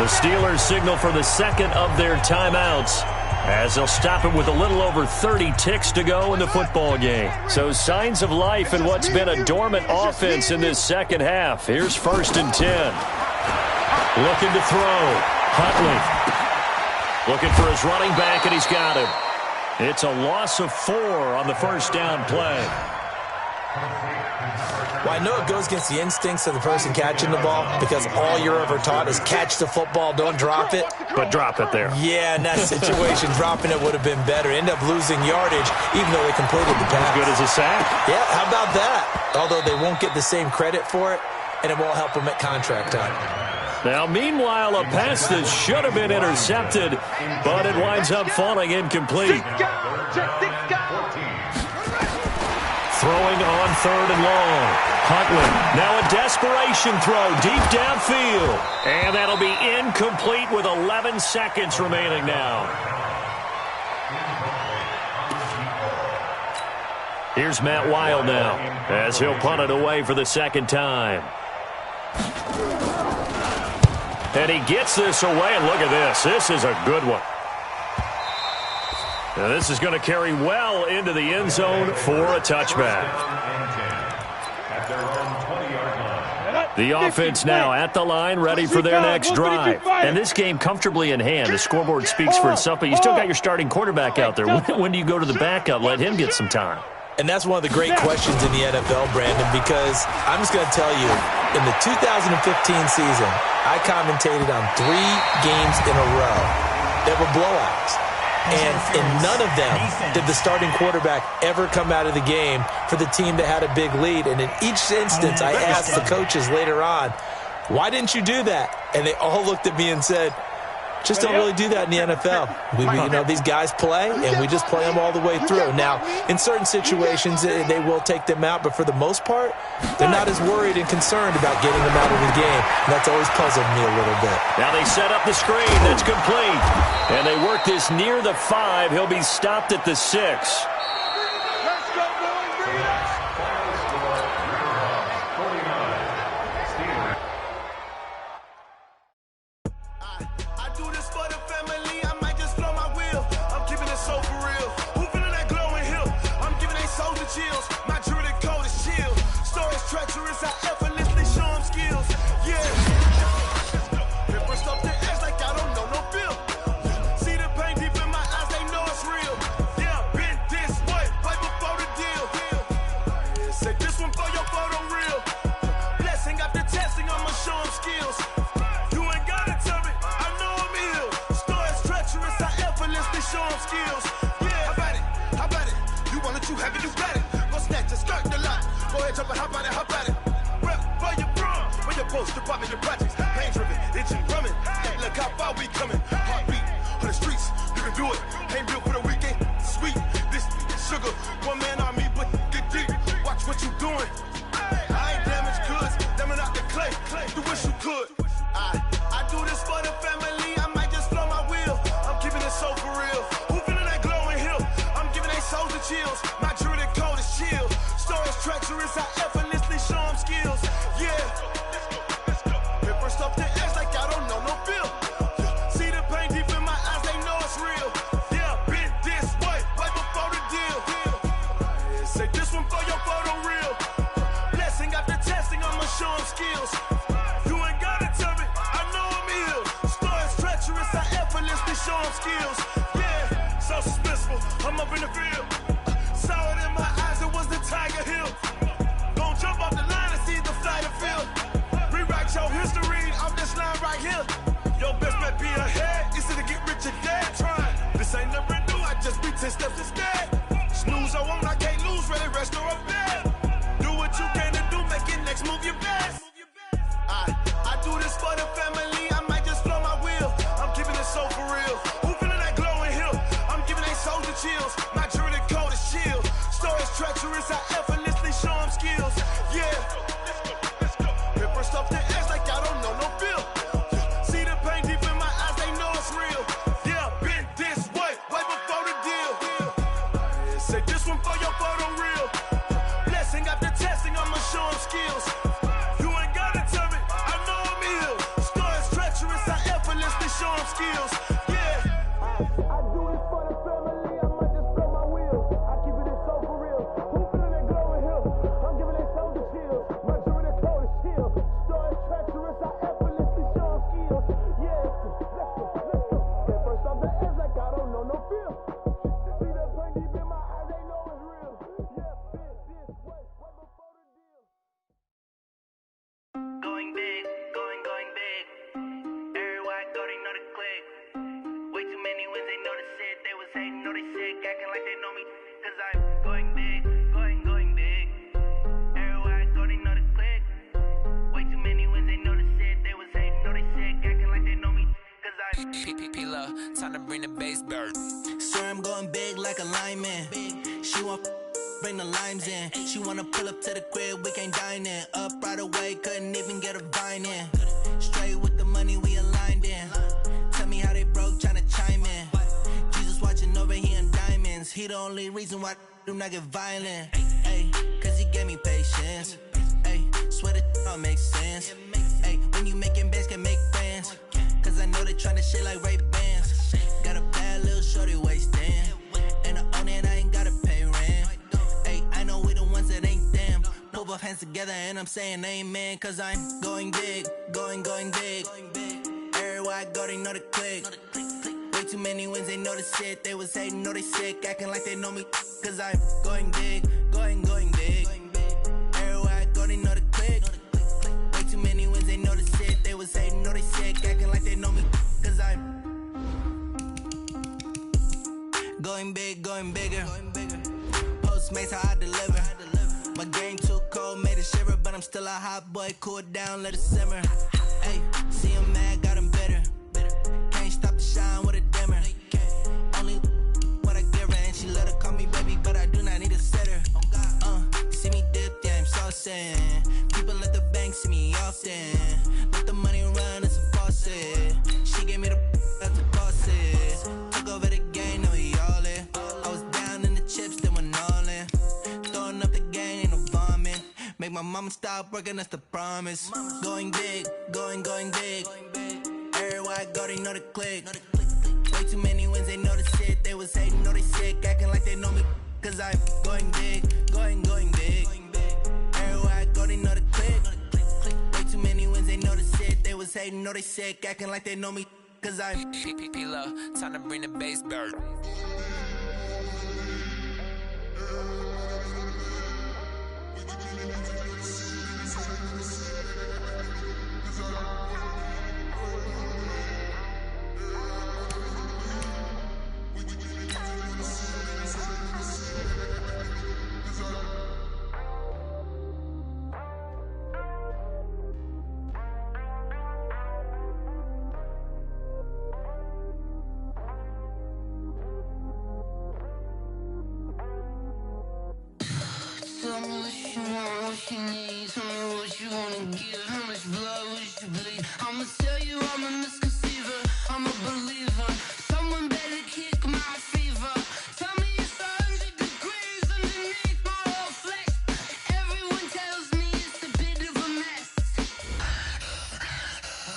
The Steelers signal for the second of their timeouts, as they'll stop it with a little over 30 ticks to go in the football game. So signs of life in what's been a dormant offense in this second half. Here's 1st and 10. Looking to throw. Huntley looking for his running back, and he's got him. It's a loss of 4 on the first down play. Well, I know it goes against the instincts of the person catching the ball, because all you're ever taught is catch the football, don't drop it. But drop it there. Yeah, in that situation, dropping it would have been better. End up losing yardage, even though they completed the pass. As good as a sack. Yeah, how about that? Although they won't get the same credit for it, and it won't help them at contract time. Now, meanwhile, a pass that should have been intercepted, but it winds up falling incomplete. Throwing on 3rd and long. Huntley, now a desperation throw deep downfield. And that'll be incomplete with 11 seconds remaining now. Here's Matt Weil now, as he'll punt it away for the second time. And he gets this away, and look at this. This is a good one. Now this is going to carry well into the end zone for a touchback. The offense now at the line, ready for their next drive. And this game comfortably in hand. The scoreboard speaks for itself, but you still got your starting quarterback out there. When do you go to the backup? Let him get some time. And that's one of the great questions in the NFL, Brandon, because I'm just going to tell you, in the 2015 season, I commentated on 3 games in a row that were blowouts. And in none of them did the starting quarterback ever come out of the game for the team that had a big lead. And in each instance, I asked the coaches later on, why didn't you do that? And they all looked at me and said, just don't really do that in the NFL. These guys play, and we just play them all the way through. Now, in certain situations, they will take them out, but for the most part, they're not as worried and concerned about getting them out of the game. And that's always puzzled me a little bit. Now they set up the screen. That's complete. And they work this near the 5. He'll be stopped at the 6. Way too many wins, they know the shit, they was hating, know they shit. Time to bring the bass bird. Swear I'm going big like a lineman. She want bring the limes in. She wanna pull up to the crib, we can't dine in. Up right away, couldn't even get a vine in. Straight with the money we aligned in. Tell me how they broke, tryna chime in. Jesus watching over here in diamonds. He the only reason why I do not get violent. Ay, cause he gave me patience. Ay, swear that all makes sense. Ay, when you making bands, can make friends. Cause I know they tryna shit like Ray-Bans. Got a bad little shorty wasting. And I own it, I ain't gotta pay rent. Ay, I know we the ones that ain't them. Put both hands together and I'm saying amen. Cause I'm going big, going big. Everywhere I go, they know the click. Way too many wins, they know the shit. They was hating, know they sick, acting like they know me. Cause I'm going big, going big. Everywhere I go, they know the click. Way too many wins, they know the shit. They was hating, know they sick, acting like they know me. Cause I'm going big, going bigger. Postmates, how I deliver. My game too cold, made it shiver. But I'm still a hot boy, cool it down, let it simmer. Hey, see him mad, got him bitter. Can't stop the shine with a dimmer. Only what I give her, and she let her call me baby, but I do not need a sitter. See me dip, yeah, I'm saucing. People at the bank see me often. Let the money run, it's a faucet. She gave me the that's a faucet. Took over the game, now we all in. I was down in the chips, then went all in. Throwing up the game, ain't no vomit. Make my mama stop working, that's the promise. Going big, going big. Everywhere I go, they know the click. Way too many wins, they know the shit. They was hating, know they sick, acting like they know me. Cause I'm going big, going big. Everywhere I go, they know the click. Way too many wins, they know the shit. They was hating, know they sick, acting like they know me. Cause I'm time to bring the bass bird. Tell me what you want, what you need. Tell me what you wanna give. How much blood would you bleed? I'ma tell you I'm a misconceiver. I'm a believer. Someone better kick my fever. Tell me it's 100 degrees underneath my whole flesh. Everyone tells me it's a bit of a mess.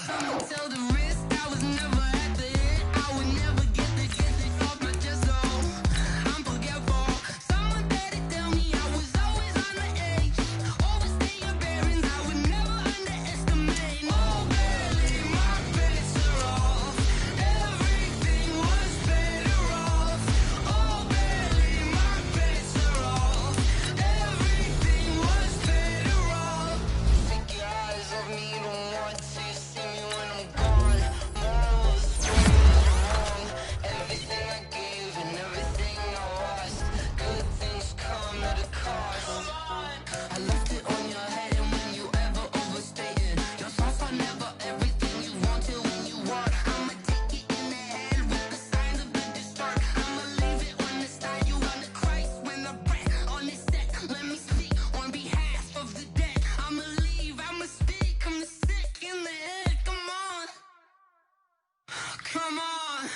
I'ma tell the risk I was never at the hit. I would never get the off my chest. So I'm forgetful. Someone better tell me I was always on the edge. Overstay your bearings, I would never underestimate. Oh, barely, my bets are off. Everything was better off. Oh, barely, my bets are off. Everything was better off. Take your eyes off me, don't want to see me when I'm gone. More was wrong. Everything I gave and everything I lost. Good things come at a cost. I left it on your head, and when you ever overstay it, your thoughts are never everything you want till when you want. I'ma take it in the head with the signs of the distort. I'ma leave it on the side. You on the Christ when the breath on this set. Let me speak on behalf of the dead. I'ma leave, I'ma speak. I'm the sick in the head. Come on, come on.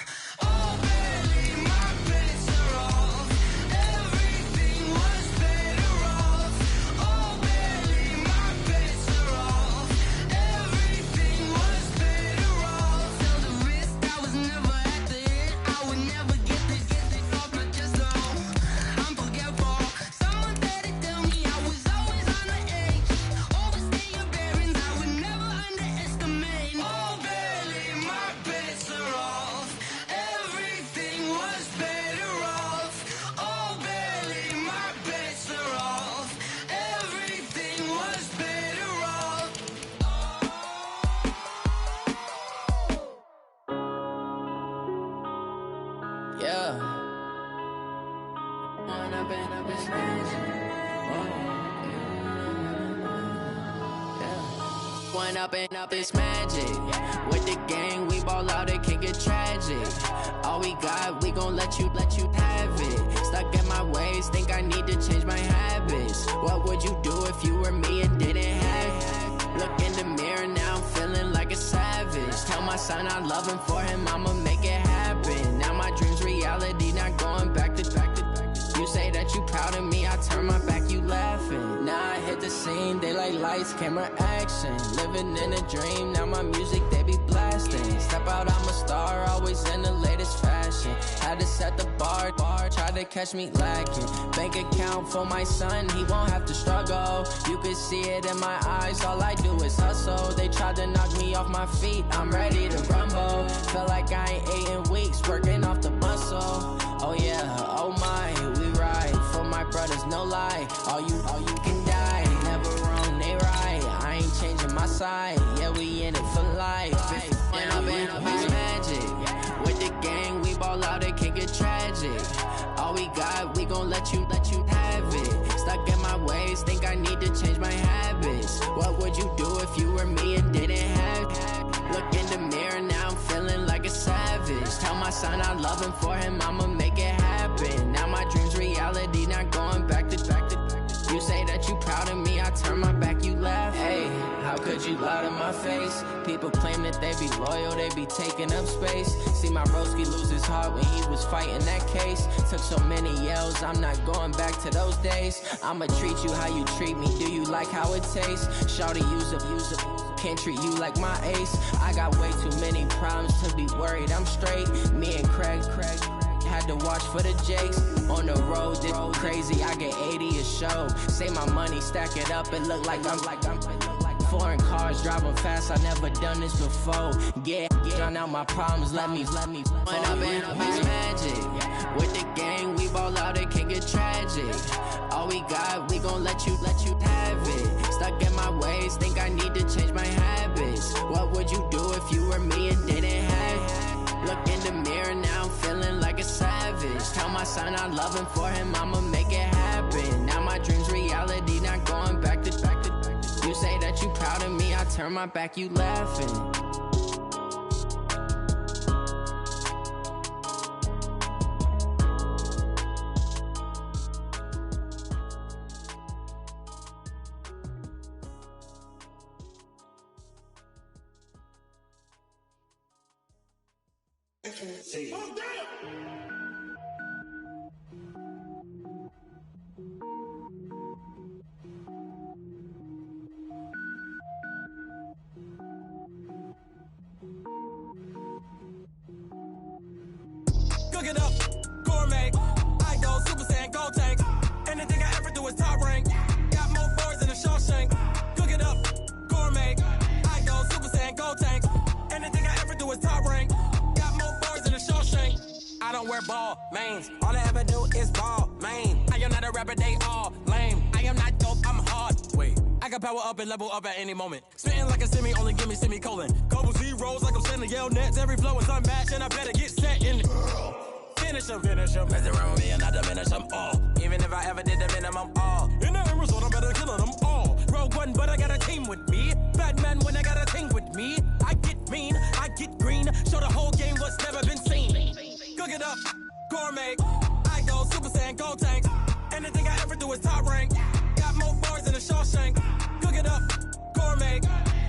Oh, barely, my bets are off. Everything was better off. Oh, barely, my bets are off. Everything was better off. Tell the risk I was never at the hit. I would never get this off my chest. So I'm forgetful. Someone better tell me I was always on the edge. Overstay your bearings, I would never underestimate. Oh, barely, my bets are off. Everything was better off. Oh, barely, my bets are off. Everything was better off. Yeah. Wanna bend up his legs. Yeah. One up and up, it's magic. With the gang, we ball out, it can get tragic. All we got, we gon' let you have it. Stuck in my ways, think I need to change my habits. What would you do if you were me and didn't have it? Look in the mirror, now I'm feeling like a savage. Tell my son I love him, for him I'ma make it happen. Now my dream's reality, not going back to. You say that you proud of me, I turn my back, you laughing. Now I hit the scene, they like lights, camera, action. Living in a dream, now my music, they be blasting. Step out, I'm a star, always in the latest fashion. Had to set the bar, try to catch me lacking. Bank account for my son, he won't have to struggle. You can see it in my eyes, all I do is hustle. They tried to knock me off my feet, I'm ready to rumble. Feel like I ain't ate in weeks, working off the muscle. Oh yeah, oh my, we ride for my brothers, no lie. All you can die, never wrong, they right. I ain't changing my side, yeah, we in it for life. When up and up is magic. With the gang, we ball out, it can get tragic. All we got, we gon' let you have it. Stuck in my ways, think I need to change my habits. What would you do if you were me and didn't have it? Look in the mirror, now I'm feeling like a savage. Tell my son I love him, for him I'ma make it happen. Now my dream's reality, not going back to. You say that you proud of me, I turn my back, you laugh. Hey, how could you lie to my face? People claim that they be loyal, they be taking up space. See my broski lose his heart when he was fighting that case. Took so many yells, I'm not going back to those days. I'ma treat you how you treat me, do you like how it tastes? Shawty, use up. Can't treat you like my ace. I got way too many problems to be worried, I'm straight. Me and Craig had to watch for the Jakes. On the road, this crazy, I get 80 a show. Say my money, stack it up, it look like I'm foreign cars, driving fast, I never done this before. Yeah, drown out my problems, let me. When up and up is magic. With the gang, we ball out, it can get tragic. All we got, we gon' let you have it. Stuck in my ways, think I need to change my habits. What would you do if you were me and didn't have it? Look in the mirror, now I'm feeling like a savage. Tell my son I love him, for him I'ma make it happen. Now my dream's reality, not going back to. You say that you proud of me, I turn my back, you laughing. Cook it up, gourmet. I go Super Saiyan, gold tank. Anything I ever do is top rank. Got more boards than a Shawshank. Cook it up, gourmet. I go Super Saiyan, gold tank. Anything I ever do is top rank. Got more boards than a Shawshank. I don't wear ball mains. All I ever do is ball main. I am not a rapper, they all lame. I am not dope, I'm hard. Wait, I can power up and level up at any moment. Spitting like a semi, only give me semicolon. Couple zeros like I'm sending yell nets. Every flow is unmatched and I better get set in. Finish them. Mess around with me and I diminish them all. Even if I ever did the minimum all. In the end result, I'm better killing them all. Rogue One, but I got a team with me. Batman when I got a team with me. I get mean, I get green. Show the whole game what's never been seen. Cook it up, gourmet. I go Super Saiyan, gold tank. Anything I ever do is top rank. Got more bars than a Shawshank. Cook it up, gourmet.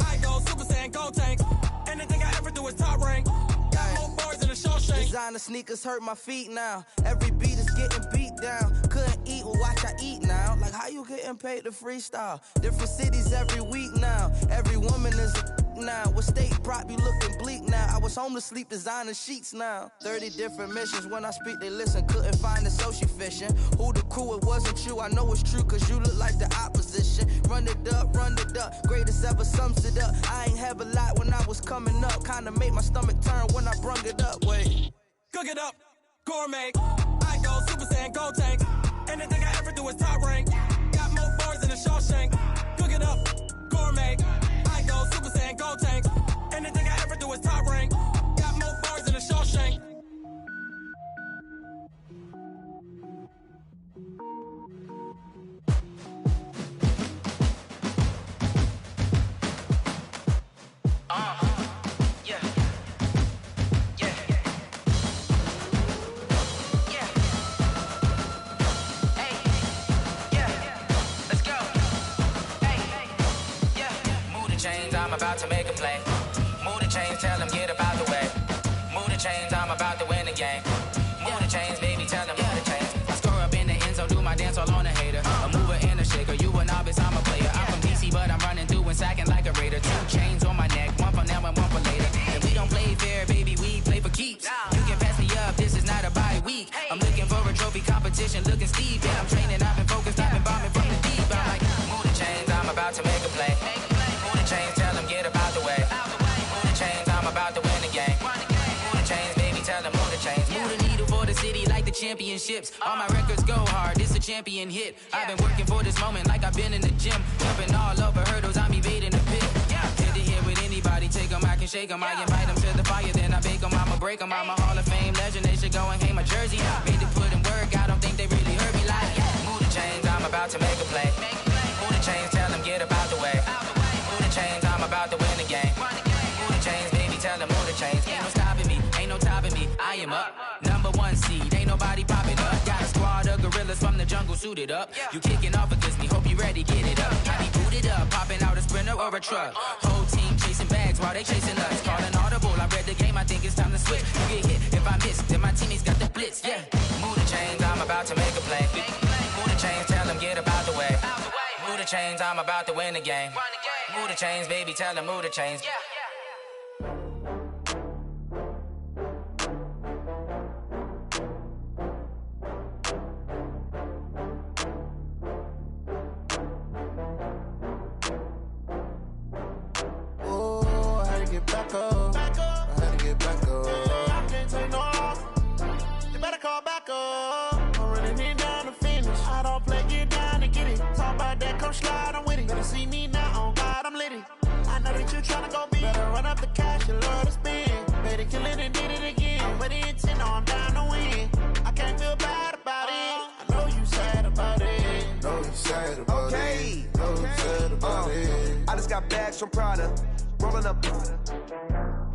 I go Super Saiyan, gold tank. Anything I ever do is top rank. Got more bars than a Shawshank. Designer sneakers hurt my feet now. Every beat is getting beat down. Couldn't eat, well watch I eat now. Like how you getting paid to freestyle? Different cities every week now. Every woman is a now. With state prop, you looking bleak now. I was home to sleep, designer sheets now. 30 different missions. When I speak, they listen. Couldn't find it, so she fishing. Who the crew? It wasn't you. I know it's true, cause you look like the opposition. Run it up. Greatest ever sums it up. I ain't have a lot when I was coming up. Kinda made my stomach turn when I brung it up. Wait. Cook it up, gourmet. I go Super Saiyan, gold tank. Anything I ever do is top rank. Got more bars than a Shawshank. Cook it up, gourmet. I go Super Saiyan, gold tank. Anything I ever do is top rank. Got more bars than a Shawshank. I'm about to make a play. Move the chains, tell them get about the way. Move the chains, I'm about to win the game. Move the chains, baby, tell them move the chains. I score up in the end zone, do my dance all on a hater. A mover and a shaker, you a novice, I'm a player. I'm from DC, but I'm running through and sacking like a raider. 2 chains on my neck, one for now and one for later. And we don't play fair, baby, we play for keeps. You can pass me up, this is not a bye week. I'm looking for a trophy competition, looking steep. And I'm training, I've been focused, I've been bombing from the deep. I'm like, move the chains, I'm about to make a play. Move the chains, tell them get about the way. Move the chains, I'm about to win the game. Move the chains, baby, tell them move the chains. Move the needle for the city like the championships. All my records go hard, this a champion hit. I've been working for this moment like I've been in the gym. Jumping all over hurdles, I'm evading the pit. Hit to hit with anybody, take them, I can shake them. I invite them to the fire, then I bake them. I'ma break them, I'm a Hall of Fame legend. They should go and hang my jersey. Made to put in work, I don't think they really heard me like. Move the chains, I'm about to make a play. Move the chains, tell them get about the way. Move the chains, I'm about to win the game. Move the chains, baby, tell them move the chains. Ain't no stopping me, ain't no topping me. I am up, #1 seed, ain't nobody popping up. Got a squad of gorillas from the jungle suited up. You kicking off against me, hope you ready, get it up. I be booted up, popping out a Sprinter or a truck. Whole team chasing bags while they chasing us. Calling audible, I read the game, I think it's time to switch. You get hit if I miss, then my teammates got the blitz, yeah. Move the chains, I'm about to make a play. Move the chains, tell them get about the way. Move the chains, I'm about to win the game. Move the chains, baby, tell them move the chains. Back up. I had to get back up. I can't take no loss. You better call back up. I'm running it down to finish. I don't play, get down and get it. Talk about that, come slide, I'm with it. Better see me now, on God, I'm litty. I know that you tryna go big. Better run up the cash, you love to spend. Better kill it and did it again. I'm with the intent, no, I'm down to win. I can't feel bad about it. I know you sad about it. Know you sad about it. Know you sad about it. I just got bags from Prada. Rolling up,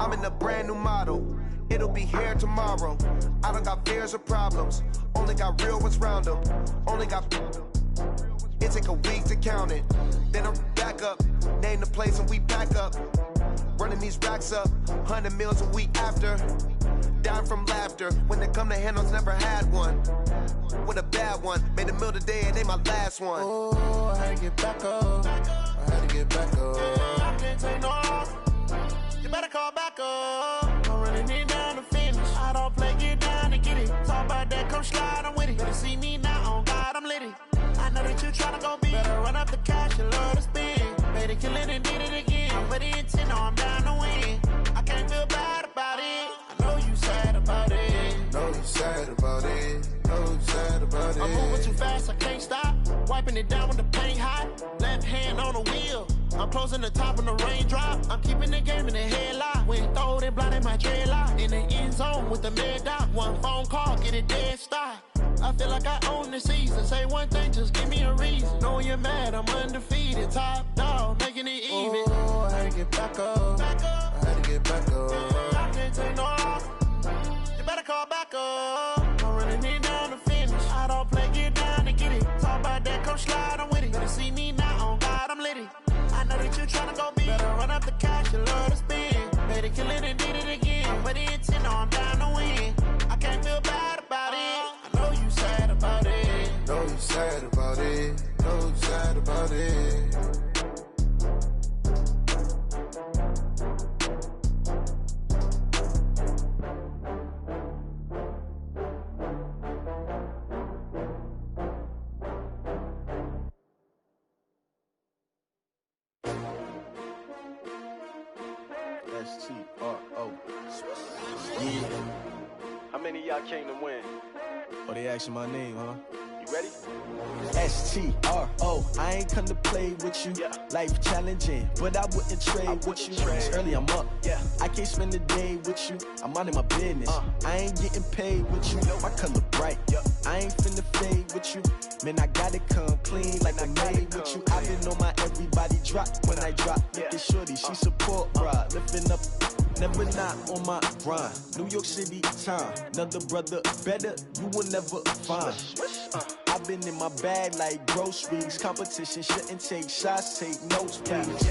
I'm in a brand new model. It'll be here tomorrow. I don't got fears or problems. Only got real ones round them. Only got. It take a week to count it. Then I'm back up. Name the place and we back up. Running these racks up. 100 meals a week after. Down from laughter. When they come to handles, never had one. With a bad one. Made a meal today and ain't my last one. Oh, I had to get back up. I had to get back up. I can't take no loss. You better call back up. I'm running it down to finish. I don't play, get down and get it. Talk about that, come slide, I'm with it. Better see me now, on God, I'm litty. I know that you tryna go big. Better run up the cash, you love to spend. Better kill it and did it again. I'm with the intent, no, I'm down to win. I can't feel bad about it. I know you sad about it. Know you sad about it. Know you sad about it. I'm moving too fast, I can't stop. Wiping it down with the paint hot. Left hand on the wheel. I'm closing the top when the raindrop. I'm keeping the game in the headlock. When throw it blind in my dreadlock. In the end zone with the mad dot. One phone call, get it dead stop. I feel like I own the season. Say one thing, just give me a reason. Knowing you're mad, I'm undefeated. Top dog, making it even. Oh, I had to get back up. I had to get back up. I can't take no loss. You better call back up. I'm running it down to finish. I don't play, get down and get it. Talk about that, come slide, I'm with it. Better see me now, on God, I'm litty. I know that you tryna go big. Better run up the cash, you love to spend. Better kill it and did it again. I'm with the intent, no, I'm down to win. I can't feel bad about it. I know you sad about it. Know you sad about it. Know you sad about it. S-T-R-O. Yeah. How many of y'all came to win? Oh, they asking my name, huh? You ready? S-T-R-O. I ain't come to play with you. Yeah. Life challenging, but I wouldn't trade with you. It's early, I'm up. Yeah. I can't spend the day with you. I'm minding my business. I ain't getting paid with you. My color bright. I ain't finna fade with you. Man, I gotta come clean like I made with you. I've been on my everybody drop when I drop. Look at shorty, she support, bruh. Lifting up, never not on my grind. New York City time, another brother better, you will never find. I've been in my bag like groceries. Competition shouldn't take shots, take notes, please.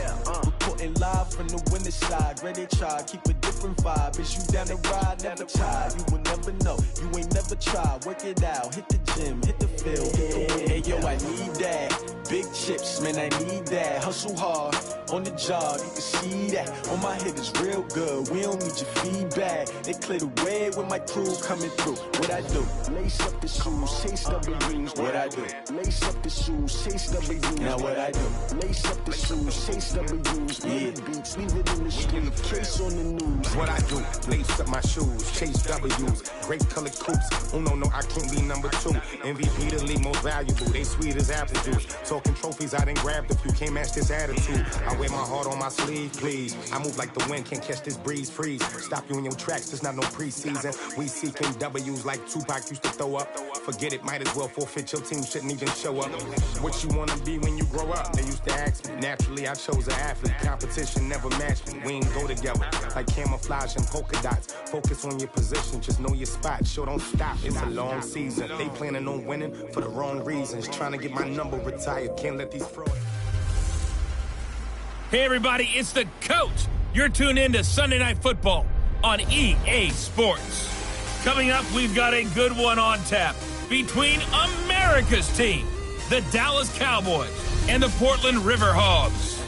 Reporting live from the winning side. Ready to try, keep a different vibe. Is you down the ride, never tired. You will never know, you ain't never tried. Work it out, hit the gym, hit the field, hit the win. Hey yo, I need that. Big chips, man, I need that. Hustle hard, on the job, you can see that. On my head is real good, we don't need your feedback. They clear the way with my crew coming through. What I do? Lace up the shoes, chase W's. What I do? Lace up the shoes, chase W's. Now what I do? Lace up the shoes, chase W's. Yeah, beats, leave it in the street, case on the news. What I do? Lace up my shoes, chase W's. Great colored coops. Oh no, I can't be number 2. MVP the league most valuable. They sweet as apple juice. Talking trophies, I done grabbed a few. Can't match this attitude. I wear my heart on my sleeve, please. I move like the wind, can't catch this breeze, freeze. Stop you in your tracks, there's not no preseason. We seeking W's like Tupac used to throw up. Forget it, might as well forfeit. Your team shouldn't even show up. What you wanna be when you grow up? They used to ask me. Naturally, I chose an athlete. Competition never matched me. We ain't go together like camouflage and polka dots. Focus on your position, just know your spot. Sure, don't stop. It's a long season. They planning on winning for the wrong reasons. Trying to get my number retired. Can't let these frauds. Hey everybody, it's the coach. You're tuned in to Sunday Night Football on EA Sports. Coming up, we've got a good one on tap between America's team, the Dallas Cowboys, and the Portland Riverhogs.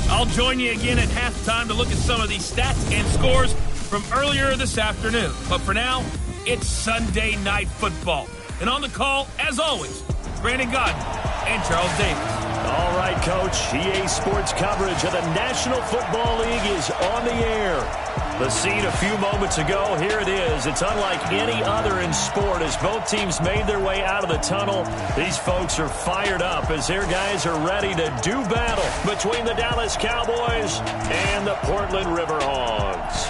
I'll join you again at halftime to look at some of these stats and scores from earlier this afternoon. But for now, it's Sunday Night Football. And on the call, as always, Brandon Godden and Charles Davis. All right, Coach. EA Sports coverage of the National Football League is on the air. The scene a few moments ago, here it is. It's unlike any other in sport as both teams made their way out of the tunnel. These folks are fired up as their guys are ready to do battle between the Dallas Cowboys and the Portland Riverhogs.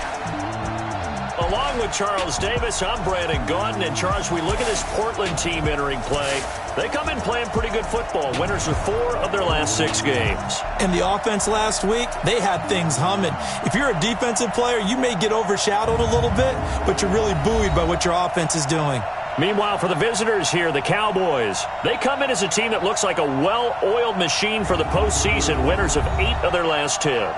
Along with Charles Davis, I'm Brandon Gaudin. And Charles, we look at this Portland team entering play. They come in playing pretty good football. Winners of 4 of their last 6 games. And the offense last week, they had things humming. If you're a defensive player, you may get overshadowed a little bit, but you're really buoyed by what your offense is doing. Meanwhile, for the visitors here, the Cowboys, they come in as a team that looks like a well-oiled machine for the postseason. Winners of 8 of their last 10.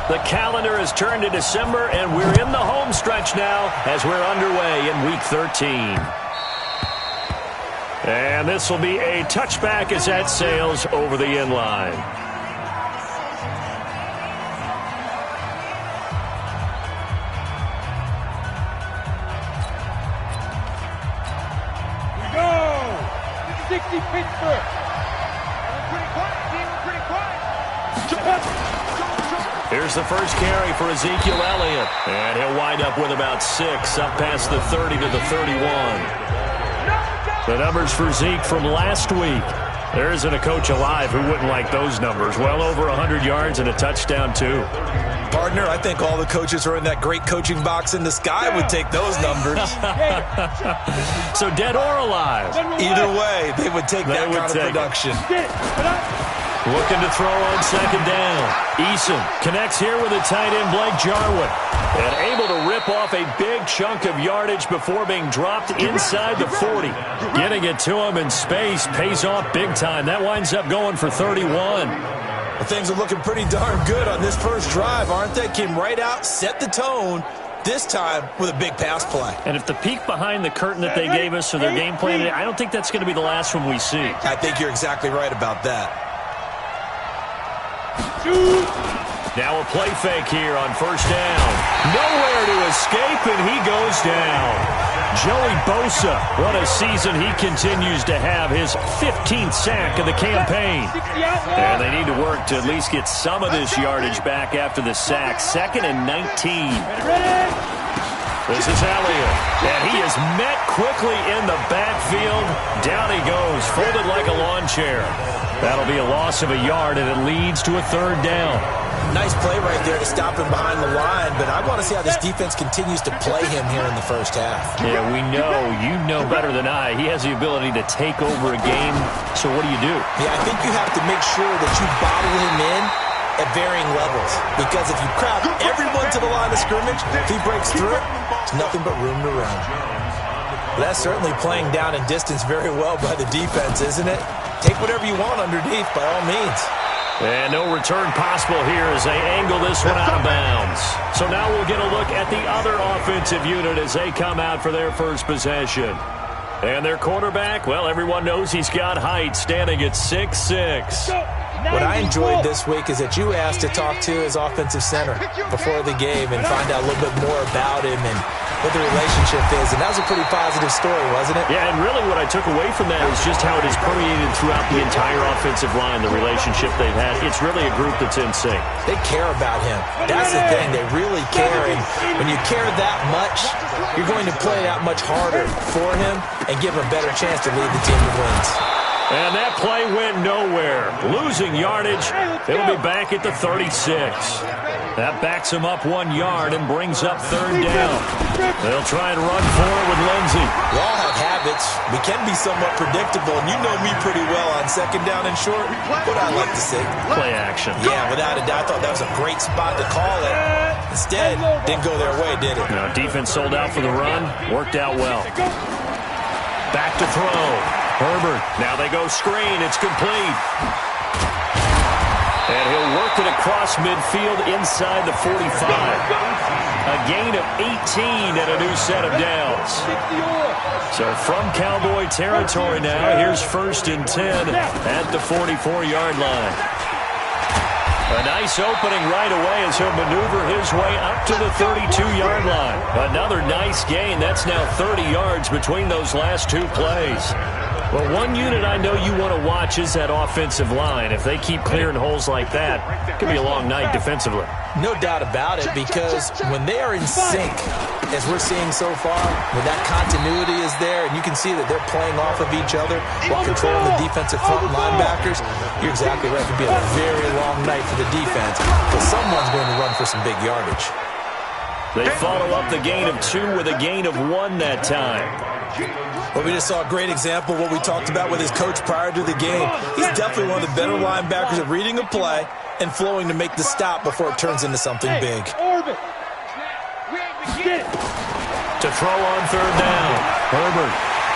The calendar has turned to December, and we're in the home stretch now as we're underway in Week 13. And this will be a touchback as that sails over the end line. We go! 60 Pittsburgh. We're pretty quiet, team. We're pretty quiet. Here's the first carry for Ezekiel Elliott. And he'll wind up with about 6, up past the 30 to the 31. The numbers for Zeke from last week. There isn't a coach alive who wouldn't like those numbers. Well over 100 yards and a touchdown, too. Partner, I think all the coaches who are in that great coaching box in the sky would take those numbers. So dead or alive? Either way, they would take that kind of production. Looking to throw on second down. Eason connects here with a tight end, Blake Jarwin. And able to rip off a big chunk of yardage before being dropped inside the 40. Getting it to him in space pays off big time. That winds up going for 31. Well, things are looking pretty darn good on this first drive, aren't they? Came right out, set the tone, this time with a big pass play. And if the peek behind the curtain that they gave us or their game plan, I don't think that's going to be the last one we see. I think you're exactly right about that. Now a play fake here on first down. Nowhere to escape, and he goes down. Joey Bosa, what a season he continues to have. His 15th sack of the campaign. And they need to work to at least get some of this yardage back after the sack. 2nd and 19. This is Elliott, and he is met quickly in the backfield. Down he goes, folded like a lawn chair. That'll be a loss of a yard, and it leads to a 3rd down. Nice play right there to stop him behind the line, but I want to see how this defense continues to play him here in the first half. Yeah, we know. You know better than I. He has the ability to take over a game, so what do you do? Yeah, I think you have to make sure that you bottle him in at varying levels, because if you crowd everyone to the line of scrimmage, if he breaks through it, it's nothing but room to run. That's certainly playing down in distance very well by the defense, isn't it? Take whatever you want underneath, by all means. And no return possible here as they angle this one out of bounds. So now we'll get a look at the other offensive unit as they come out for their first possession. And their quarterback, well, everyone knows he's got height, standing at 6'6". What I enjoyed this week is that you asked to talk to his offensive center before the game and find out a little bit more about him and what the relationship is. And that was a pretty positive story, wasn't it? Yeah, and really what I took away from that is just how it has permeated throughout the entire offensive line, the relationship they've had. It's really a group that's in sync. They care about him. That's the thing. They really care. And when you care that much, you're going to play that much harder for him and give him a better chance to lead the team to wins. And that play went nowhere. Losing yardage. It'll be back at the 36. That backs him up 1 yard and brings up 3rd down. They'll try and run for it with Lindsey. We all have habits. We can be somewhat predictable, and you know me pretty well on 2nd down and short. What I like to see. Play action. Yeah, without a doubt. I thought that was a great spot to call it. Instead, didn't go their way, did it? No, defense sold out for the run. Worked out well. Back to throw. Herbert. Now they go screen. It's complete. And he'll work it across midfield inside the 45. A gain of 18 and a new set of downs. So from Cowboy territory now, here's 1st and 10 at the 44-yard line. A nice opening right away as he'll maneuver his way up to the 32-yard line. Another nice gain. That's now 30 yards between those last 2 plays. Well, one unit I know you want to watch is that offensive line. If they keep clearing holes like that, it could be a long night defensively. No doubt about it, because when they are in sync, as we're seeing so far, when that continuity is there, and you can see that they're playing off of each other while controlling the defensive front linebackers, you're exactly right. It could be a very long night for the defense, because someone's going to run for some big yardage. They follow up the gain of 2 with a gain of 1 that time. Well, we just saw a great example of what we talked about with his coach prior to the game. He's definitely one of the better linebackers at reading a play and flowing to make the stop before it turns into something big. To throw on 3rd down. Herbert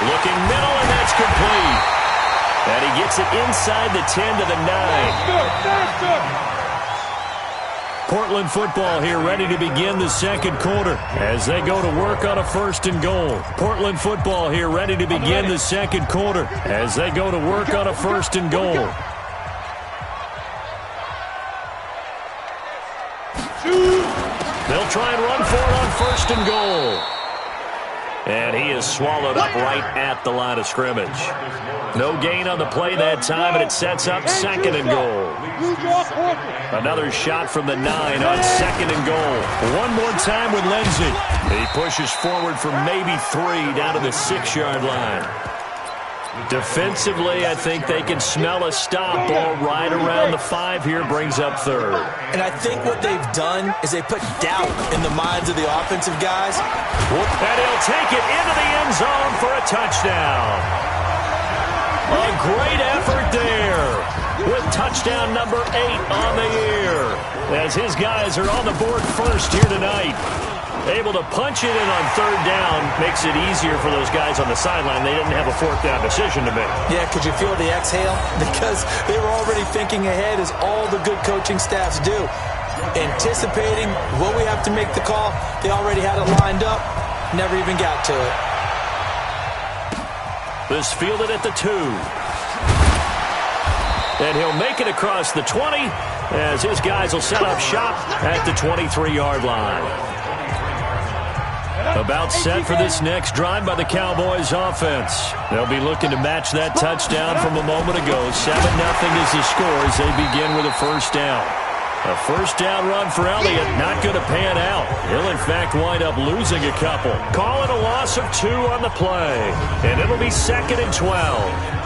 looking middle, and that's complete. And he gets it inside the 10 to the 9. Portland football here ready to begin the 2nd quarter as they go to work on a 1st and goal. Portland football here ready to begin the 2nd quarter as they go to work on a 1st and goal. They'll try and run for it on 1st and goal. And he is swallowed up right at the line of scrimmage. No gain on the play that time, and it sets up 2nd and goal. Another shot from the 9 on 2nd and goal. One more time with Lindsey. He pushes forward for maybe 3 down to the 6-yard line. Defensively, I think they can smell a stop. Ball right around the 5 here, brings up third. And I think what they've done is they put doubt in the minds of the offensive guys. And he'll take it into the end zone for a touchdown. A great effort there with touchdown number 8 on the year. As his guys are on the board first here tonight. Able to punch it in on third down makes it easier for those guys on the sideline. They didn't have a fourth down decision to make. Yeah, could you feel the exhale? Because they were already thinking ahead, as all the good coaching staffs do. Anticipating, will we have to make the call? They already had it lined up. Never even got to it. This fielded at the 2. And he'll make it across the 20 as his guys will set up shop at the 23-yard line. About set for this next drive by the Cowboys offense. They'll be looking to match that touchdown from a moment ago. 7-0 is the score as they begin with a first down. A first down run for Elliott, not going to pan out. He'll, in fact, wind up losing a couple. Call it a loss of 2 on the play. And it'll be 2nd and 12.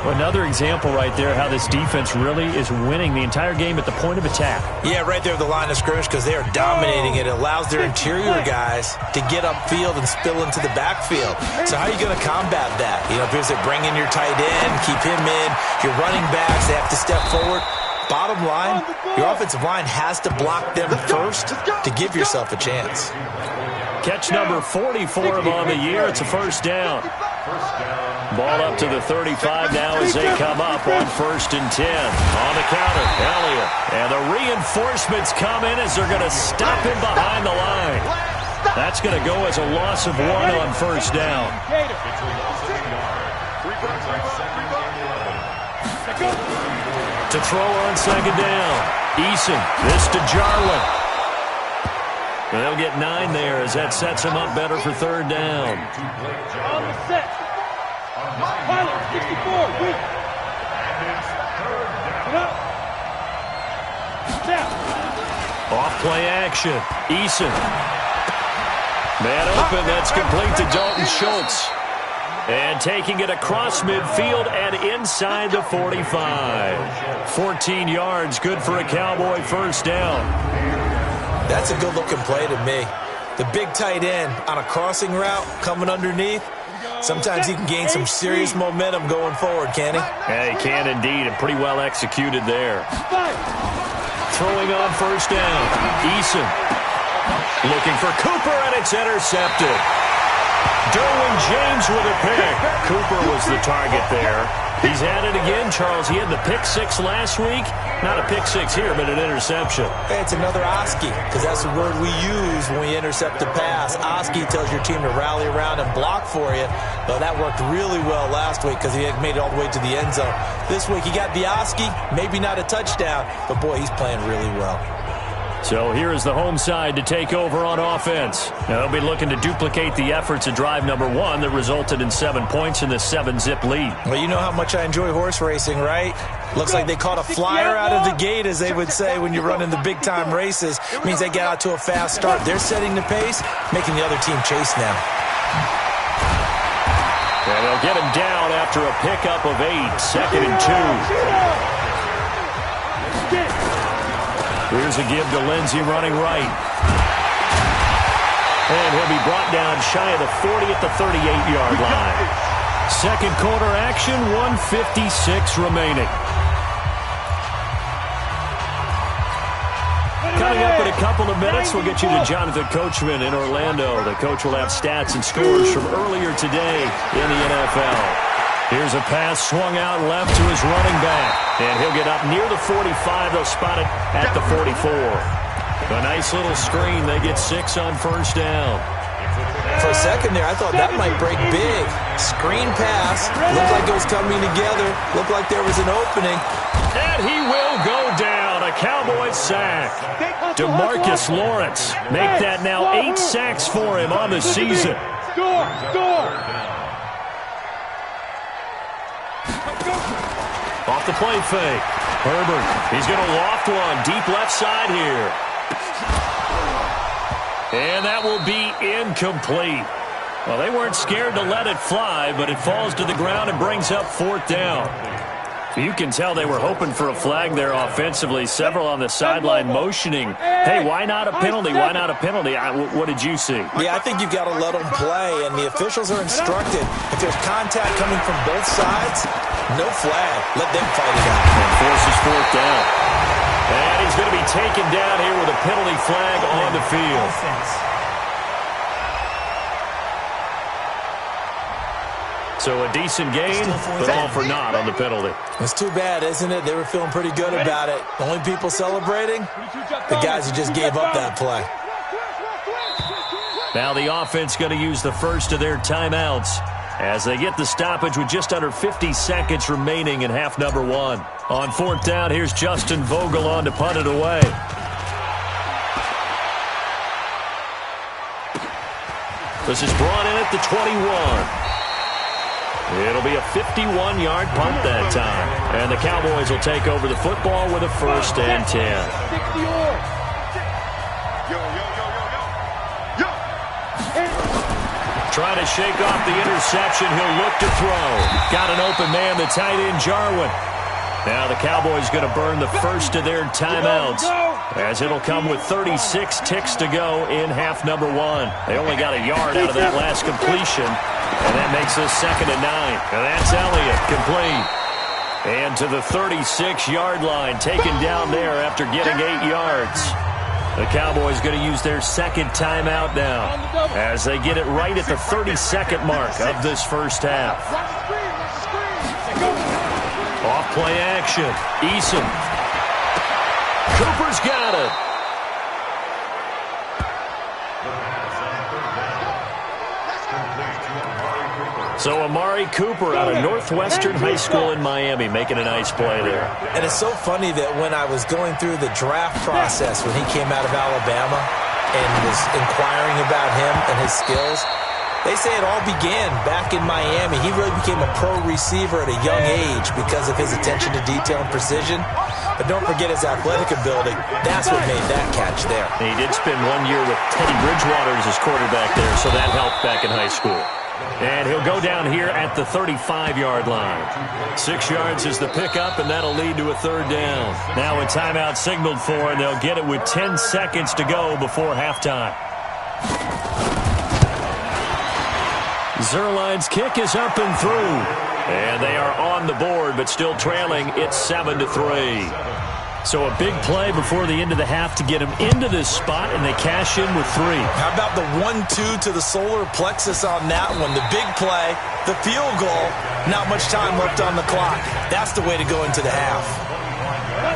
Another example right there how this defense really is winning the entire game at the point of attack. Yeah, right there at the line of scrimmage because they are dominating it. It allows their interior guys to get upfield and spill into the backfield. So how are you going to combat that? You know, because they bring in your tight end, keep him in. Your running backs, they have to step forward. Bottom line, your offensive line has to block them first to give yourself a chance. Catch number 40 for him on the year. It's a first down. Ball up to the 35 now as they come up on 1st and 10. On the counter, Elliott. And the reinforcements come in as they're going to stop him behind the line. That's going to go as a loss of 1 on first down. To throw on 2nd down. Eason, this to Jarlin. They'll get 9 there as that sets him up better for 3rd down. On the set. Pilot, 64, weak. Off play action. Eason. Man open, that's complete to Dalton Schultz. And taking it across midfield and inside the 45. 14 yards, good for a Cowboy first down. That's a good-looking play to me. The big tight end on a crossing route coming underneath. Sometimes he can gain some serious momentum going forward, can he? Yeah, he can indeed, and pretty well executed there. Throwing on first down. Eason looking for Cooper, and it's intercepted. Derwin James with a pick. Cooper was the target there. He's at it again, Charles. He had the pick 6 last week. Not a pick 6 here, but an interception. Hey, it's another Oski, because that's the word we use when we intercept a pass. Oski tells your team to rally around and block for you. But that worked really well last week because he had made it all the way to the end zone. This week he got the Oski, maybe not a touchdown, but boy, he's playing really well. So here is the home side to take over on offense. Now they'll be looking to duplicate the efforts of drive number 1 that resulted in 7 points in the 7-zip lead. Well, you know how much I enjoy horse racing, right? Looks like they caught a flyer out of the gate, as they would say when you're running the big-time races. It means they get out to a fast start. They're setting the pace, making the other team chase now. And they'll get him down after a pickup of 8, 2nd and 2. Here's a give to Lindsey running right. And he'll be brought down shy of the 40 at the 38-yard line. Second quarter action, 1:56 remaining. Coming up in a couple of minutes, we'll get you to Jonathan Coachman in Orlando. The coach will have stats and scores from earlier today in the NFL. Here's a pass swung out left to his running back. And he'll get up near the 45. They'll spot it at the 44. A nice little screen. They get 6 on first down. For a second there, I thought that might break big. Screen pass. Looked like it was coming together. Looked like there was an opening. And he will go down. A Cowboy sack. DeMarcus Lawrence. Make that now 8 sacks for him on the season. Score! Off the play fake. Herbert, he's going to loft one. Deep left side here. And that will be incomplete. Well, they weren't scared to let it fly, but it falls to the ground and brings up 4th down. You can tell they were hoping for a flag there offensively. Several on the sideline motioning, hey, why not a penalty? Why not a penalty? What did you see? Yeah, I think you've got to let them play, and the officials are instructed. If there's contact coming from both sides, no flag. Let them fight it out. And forces 4th down. And he's going to be taken down here with a penalty flag on the field. So a decent game, but all for naught on the penalty. It's too bad, isn't it? They were feeling pretty good about it. The only people celebrating, the guys who just gave up that play. Now the offense going to use the first of their timeouts as they get the stoppage with just under 50 seconds remaining in half number 1. On 4th down, here's Justin Vogel on to punt it away. This is brought in at the 21. It'll be a 51-yard punt that time. And the Cowboys will take over the football with a 1st and 10. Trying to shake off the interception. He'll look to throw. Got an open man, the tight end, Jarwin. Now the Cowboys going to burn the first of their timeouts as it'll come with 36 ticks to go in half number 1. They only got a yard out of that last completion, and that makes this 2nd and 9. And that's Elliott, complete. And to the 36-yard line, taken down there after getting 8 yards. The Cowboys going to use their 2nd timeout now as they get it right at the 32nd mark of this first half. Off-play action. Eason. Cooper's got it. So Amari Cooper out of Northwestern High School in Miami making a nice play there. And it's so funny that when I was going through the draft process when he came out of Alabama and was inquiring about him and his skills, they say it all began back in Miami. He really became a pro receiver at a young age because of his attention to detail and precision. But don't forget his athletic ability. That's what made that catch there. He did spend 1 year with Teddy Bridgewater as his quarterback there, so that helped back in high school. And he'll go down here at the 35-yard line. 6 yards is the pickup, and that'll lead to a 3rd down. Now a timeout signaled for, and they'll get it with 10 seconds to go before halftime. Zerline's kick is up and through. And they are on the board, but still trailing. It's 7-3. So a big play before the end of the half to get him into this spot, and they cash in with 3. How about the 1-2 to the solar plexus on that one? The big play, the field goal, not much time left on the clock. That's the way to go into the half.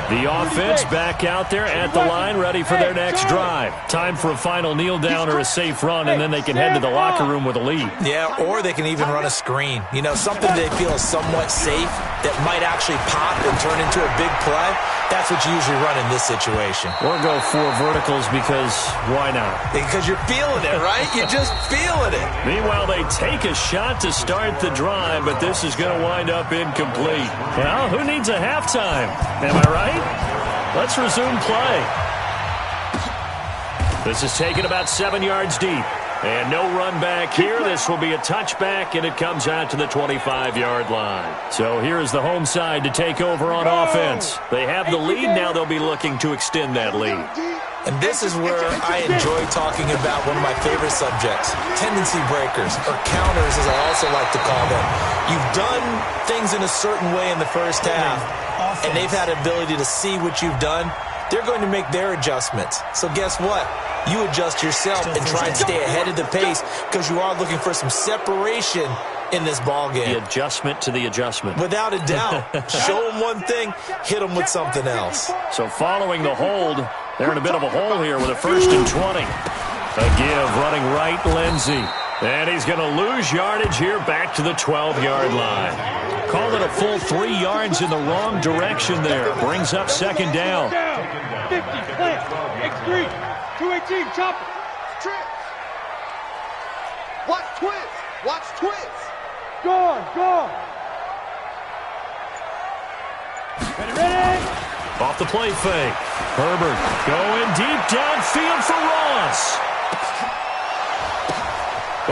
The offense back out there at the line, ready for their next drive. Time for a final kneel down or a safe run, and then they can head to the locker room with a lead. Yeah, or they can even run a screen. You know, something they feel is somewhat safe that might actually pop and turn into a big play. That's what you usually run in this situation. Or go 4 verticals because why not? Because you're feeling it, right? You're just feeling it. Meanwhile, they take a shot to start the drive, but this is going to wind up incomplete. Well, who needs a halftime? Am I right? Let's resume play. This is taken about 7 yards deep. And no run back here. This will be a touchback, and it comes out to the 25-yard line. So here's the home side to take over on offense. They have the lead. Now they'll be looking to extend that lead. And this is where I enjoy talking about one of my favorite subjects, tendency breakers, or counters as I also like to call them. You've done things in a certain way in the first half, and they've had an ability to see what you've done. They're going to make their adjustments. So guess what? You adjust yourself and try and stay ahead of the pace because you are looking for some separation in this ball game. The adjustment to the adjustment. Without a doubt. Show them one thing, hit them with something else. So following the hold, they're in a bit of a hole here with a 1st and 20. A give running right, Lindsey. And he's going to lose yardage here back to the 12-yard line. Call it a full 3 yards in the wrong direction there. Brings up 2nd down. 50, plant, X3. 218, chop. Trip. Watch twins. Watch twins. Gone. Ready. Off the play fake. Herbert going deep downfield for Ross.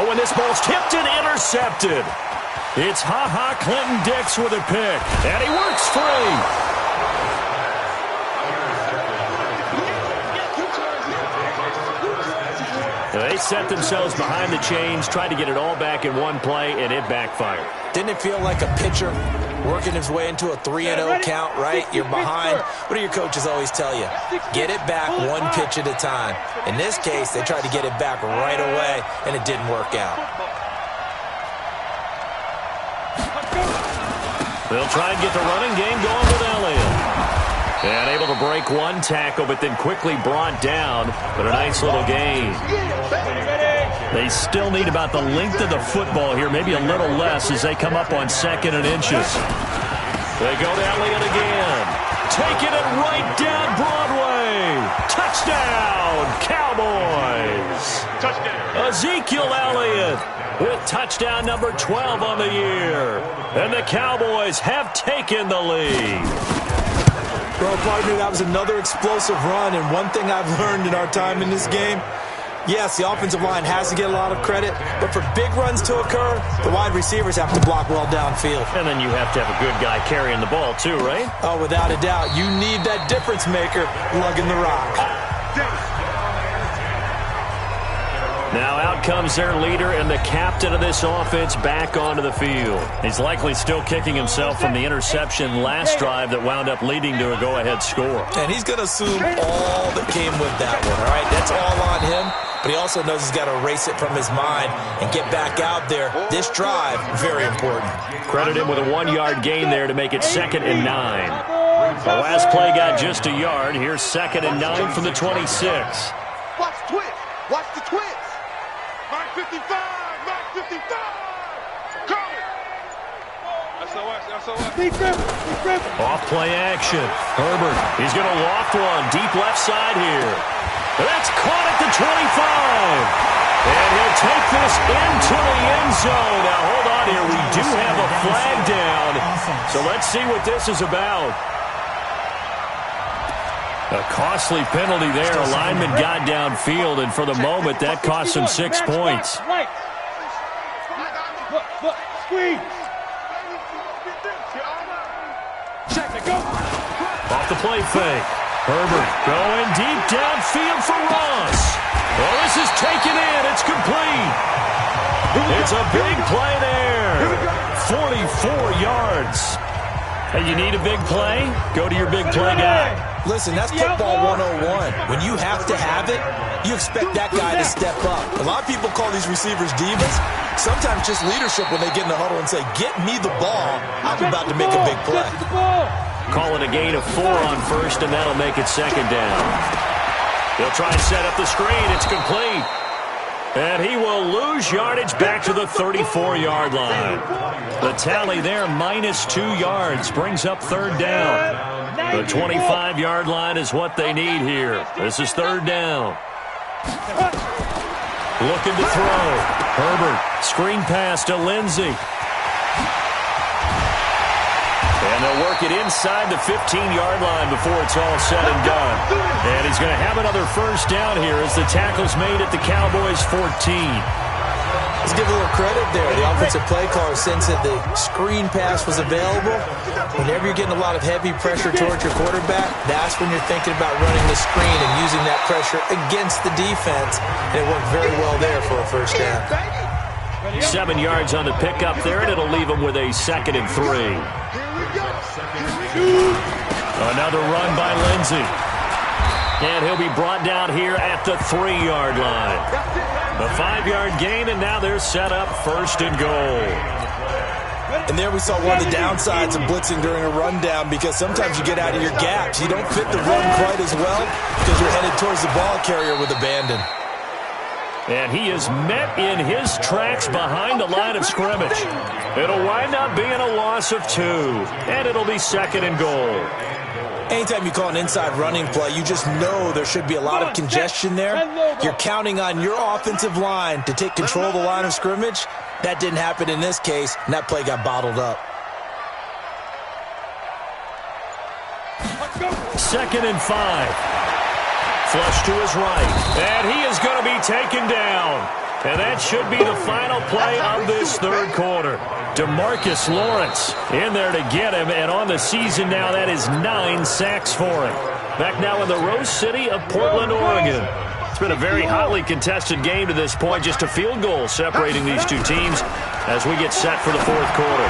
Oh, and this ball's tipped and intercepted. It's Ha-Ha Clinton-Dix with a pick, and he works free. They set themselves behind the chains, tried to get it all back in one play, and it backfired. Didn't it feel like a pitcher working his way into a 3-0 count, right? You're behind. What do your coaches always tell you? Get it back one pitch at a time. In this case, they tried to get it back right away, and it didn't work out. They'll try and get the running game going with Elliott. And able to break one tackle, but then quickly brought down. But a nice little gain. They still need about the length of the football here, maybe a little less as they come up on 2nd and inches. They go to Elliott again. Taking it right down Broadway. Touchdown, Cowboys. Touchdown. Ezekiel Elliott with touchdown number 12 on the year. And the Cowboys have taken the lead. Well, partner, that was another explosive run, and one thing I've learned in our time in this game, yes, the offensive line has to get a lot of credit, but for big runs to occur, the wide receivers have to block well downfield. And then you have to have a good guy carrying the ball too, right? Oh, without a doubt. You need that difference maker lugging the rock. Now out comes their leader and the captain of this offense back onto the field. He's likely still kicking himself from the interception last drive that wound up leading to a go-ahead score. And he's going to assume all that came with that one, all right? That's all on him, but he also knows he's got to erase it from his mind and get back out there. This drive, very important. Credit him with a 1-yard gain there to make it 2nd and 9. The last play got just a yard. Here's 2nd and 9 from the 26. Watch twist. Watch the twist. Mark 55. Mark 55. Come it. SOS. Off play action. Herbert, he's going to loft one. Deep left side here. That's caught at the 25. And he'll take this into the end zone. Now, hold on here. We do have a flag down. So let's see what this is about. A costly penalty there. A lineman got downfield, and for the moment, that cost him 6 points. Look, squeeze. Check it, go. Off the play fake. Herbert going deep downfield for Ross. Oh, this is taken in. It's complete. It's a big play there. 44 yards. Hey, you need a big play? Go to your big play guy. Listen, that's football 101. When you have to have it, you expect that guy to step up. A lot of people call these receivers divas. Sometimes just leadership when they get in the huddle and say, get me the ball. I'm about to make a big play. Call it a gain of 4 on first, and that'll make it 2nd down. They'll try and set up the screen. It's complete. And he will lose yardage back to the 34-yard line. The tally there, -2 yards, brings up 3rd down. The 25-yard line is what they need here. This is 3rd down. Looking to throw. Herbert, screen pass to Lindsey. And they'll work it inside the 15-yard line before it's all said and done. And he's going to have another 1st down here as the tackle's made at the Cowboys' 14. Let's give a little credit there. The offensive play caller sensed that the screen pass was available. Whenever you're getting a lot of heavy pressure towards your quarterback, that's when you're thinking about running the screen and using that pressure against the defense. And it worked very well there for a 1st down. 7 yards on the pickup there, and it'll leave them with a 2nd and 3. Another run by Lindsey. And he'll be brought down here at the 3-yard line. A 5-yard gain, and now they're set up 1st and goal. And there we saw one of the downsides of blitzing during a rundown, because sometimes you get out of your gaps. You don't fit the run quite as well because you're headed towards the ball carrier with abandon. And he is met in his tracks behind the line of scrimmage. It'll wind up being a loss of 2, and it'll be 2nd and goal. Anytime you call an inside running play, you just know there should be a lot of congestion there. You're counting on your offensive line to take control of the line of scrimmage. That didn't happen in this case, and that play got bottled up. 2nd and 5. Flush to his right. And he is going to be taken down. And that should be the final play of this third quarter. DeMarcus Lawrence in there to get him, and on the season now, that is 9 sacks for him. Back now in the Rose City of Portland, Oregon. It's been a very hotly contested game to this point, just a field goal separating these two teams as we get set for the fourth quarter.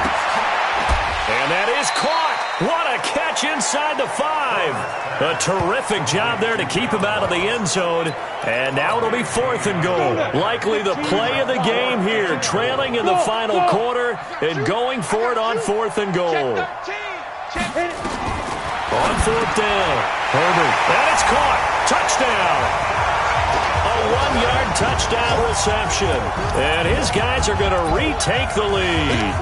And that is caught. What a catch inside the 5. A terrific job there to keep him out of the end zone. And now it'll be 4th and goal. Likely the play of the game here, trailing in the final quarter and going for it on 4th and goal. On 4th down, Herbert, and it's caught. Touchdown. A 1-yard touchdown reception. And his guys are going to retake the lead.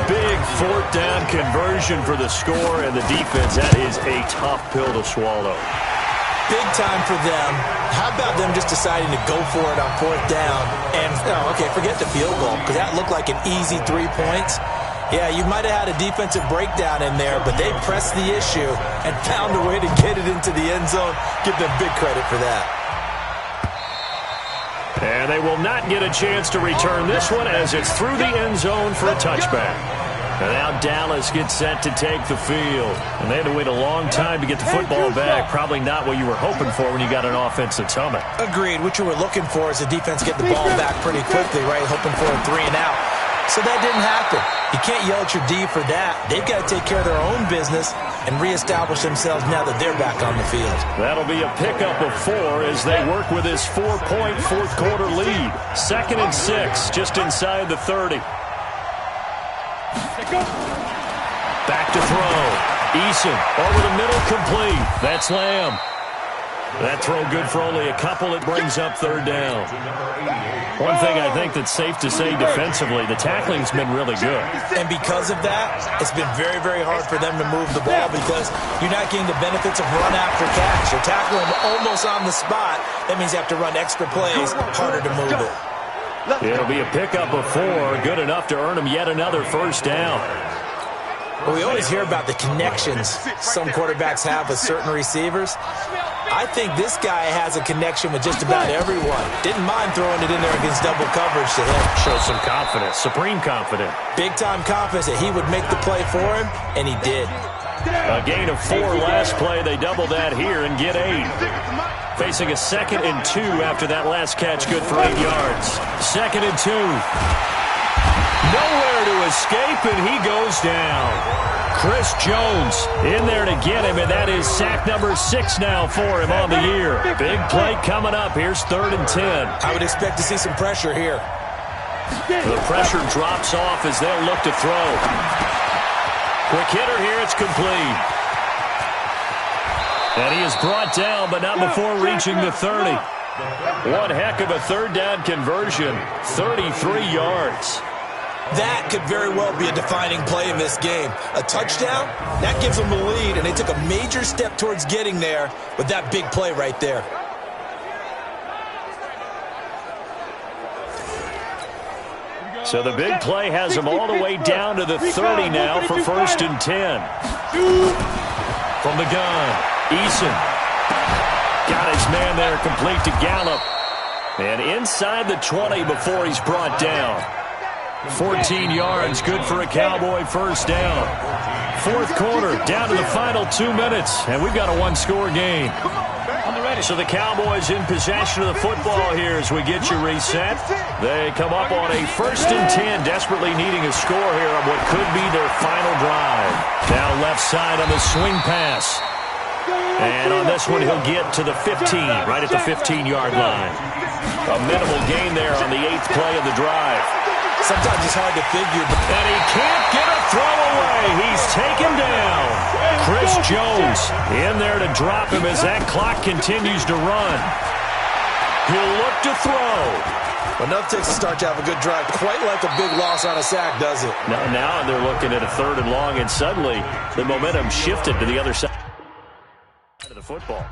Big 4th down conversion for the score, and the defense, that is a tough pill to swallow. Big time for them. How about them just deciding to go for it on 4th down? And, okay, forget the field goal, because that looked like an easy 3 points. Yeah, you might have had a defensive breakdown in there, but they pressed the issue and found a way to get it into the end zone. Give them big credit for that. And they will not get a chance to return this one as it's through the end zone for a touchback. And now Dallas gets set to take the field. And they had to wait a long time to get the football back. Probably not what you were hoping for when you got an offense that's humming. Agreed. What you were looking for is the defense get the ball back pretty quickly, right? Hoping for a 3 and out. So that didn't happen. You can't yell at your D for that. They've got to take care of their own business and reestablish themselves now that they're back on the field. That'll be a pickup of 4 as they work with this 4-point fourth quarter lead. 2nd and 6, just inside the 30. Back to throw. Eason over the middle, complete. That's Lamb. That throw good for only a couple. It brings up 3rd down. One thing I think that's safe to say defensively, the tackling's been really good. And because of that, it's been very, very hard for them to move the ball because you're not getting the benefits of run after catch. You're tackling almost on the spot. That means you have to run extra plays, harder to move it. It'll be a pickup of 4, good enough to earn them yet another 1st down. Well, we always hear about the connections some quarterbacks have with certain receivers. I think this guy has a connection with just about everyone. Didn't mind throwing it in there against double coverage to him. Shows some confidence, supreme confidence. Big-time confidence that he would make the play for him, and he did. A gain of 4 last play. They double that here and get 8. Facing a 2nd and 2 after that last catch, good for 8 yards. 2nd and 2. Nowhere to escape, and he goes down. Chris Jones in there to get him, and that is sack number 6 now for him on the year. Big play coming up. Here's 3rd and 10. I would expect to see some pressure here. The pressure drops off as they'll look to throw. Quick hitter here. It's complete. And he is brought down, but not before reaching the 30. One heck of a 3rd down conversion. 33 yards. That could very well be a defining play in this game. A touchdown, that gives them the lead, and they took a major step towards getting there with that big play right there. So the big play has them all the way down to the 30 now for 1st and 10. From the gun, Eason got his man there, complete to Gallup. And inside the 20 before he's brought down. 14 yards, good for a Cowboy 1st down. 4th quarter, down to the final 2 minutes, and we've got a 1-score game. So the Cowboys in possession of the football here as we get you reset. They come up on a 1st and 10, desperately needing a score here on what could be their final drive. Now left side on the swing pass. And on this one, he'll get to the 15, right at the 15-yard line. A minimal gain there on the 8th play of the drive. Sometimes it's hard to figure. And he can't get a throw away. He's taken down. Chris Jones in there to drop him as that clock continues to run. He'll look to throw. Enough takes to start to have a good drive. Quite like a big loss on a sack, does it? Now they're looking at a 3rd and long, and suddenly the momentum shifted to the other side of the football.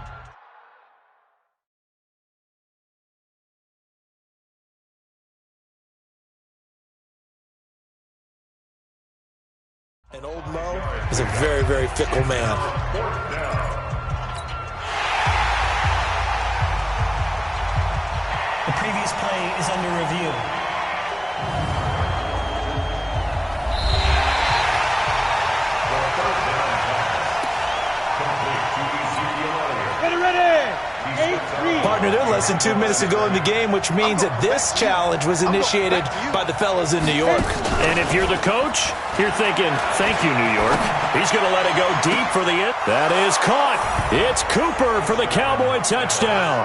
And old Mo is a very, very fickle man. The previous play is under review. Partner, they're less than 2 minutes to go in the game, which means that this challenge was initiated by the fellas in New York. And if you're the coach, you're thinking, thank you, New York. He's going to let it go deep for the end. That is caught. It's Cooper for the Cowboy touchdown.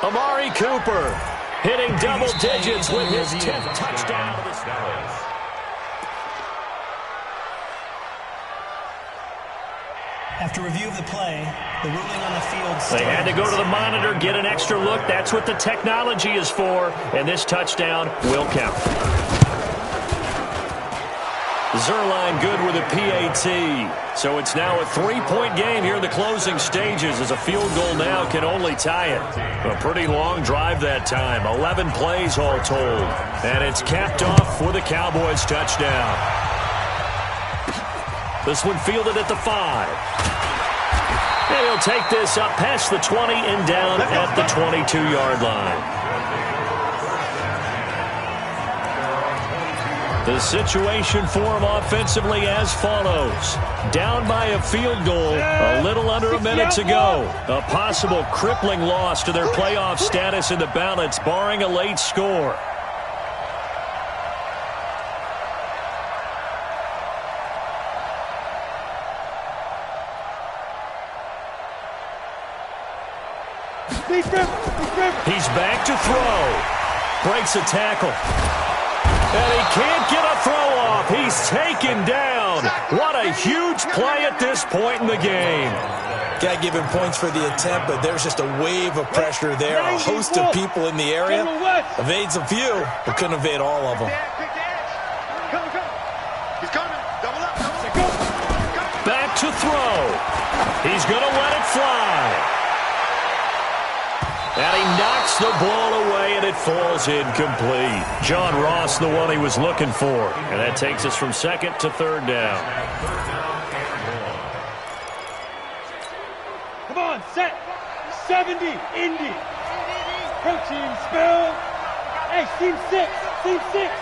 Amari Cooper hitting double digits with his 10th touchdown of the season. After review of the play, the ruling on the field stands. They had to go to the monitor, get an extra look. That's what the technology is for, and this touchdown will count. Zerline good with a PAT. So it's now a 3-point game here in the closing stages as a field goal now can only tie it. A pretty long drive that time, 11 plays all told. And it's capped off with a Cowboys touchdown. This one fielded at the 5. And he'll take this up past the 20 and down at the 22-yard line. The situation for him offensively as follows. Down by a field goal, a little under a minute to go. A possible crippling loss to their playoff status in the balance, barring a late score. He's back to throw. Breaks a tackle. And he can't get a throw off. He's taken down. What a huge play at this point in the game. Got to give him points for the attempt, but there's just a wave of pressure there. A host of people in the area. Evades a few, but couldn't evade all of them. Back to throw. He's going to let it fly. And he knocks the ball away, and it falls incomplete. John Ross, the one he was looking for. And that takes us from second to third down. Come on, set. 70, Indy. Protein spill. Hey, team 6. Team 6.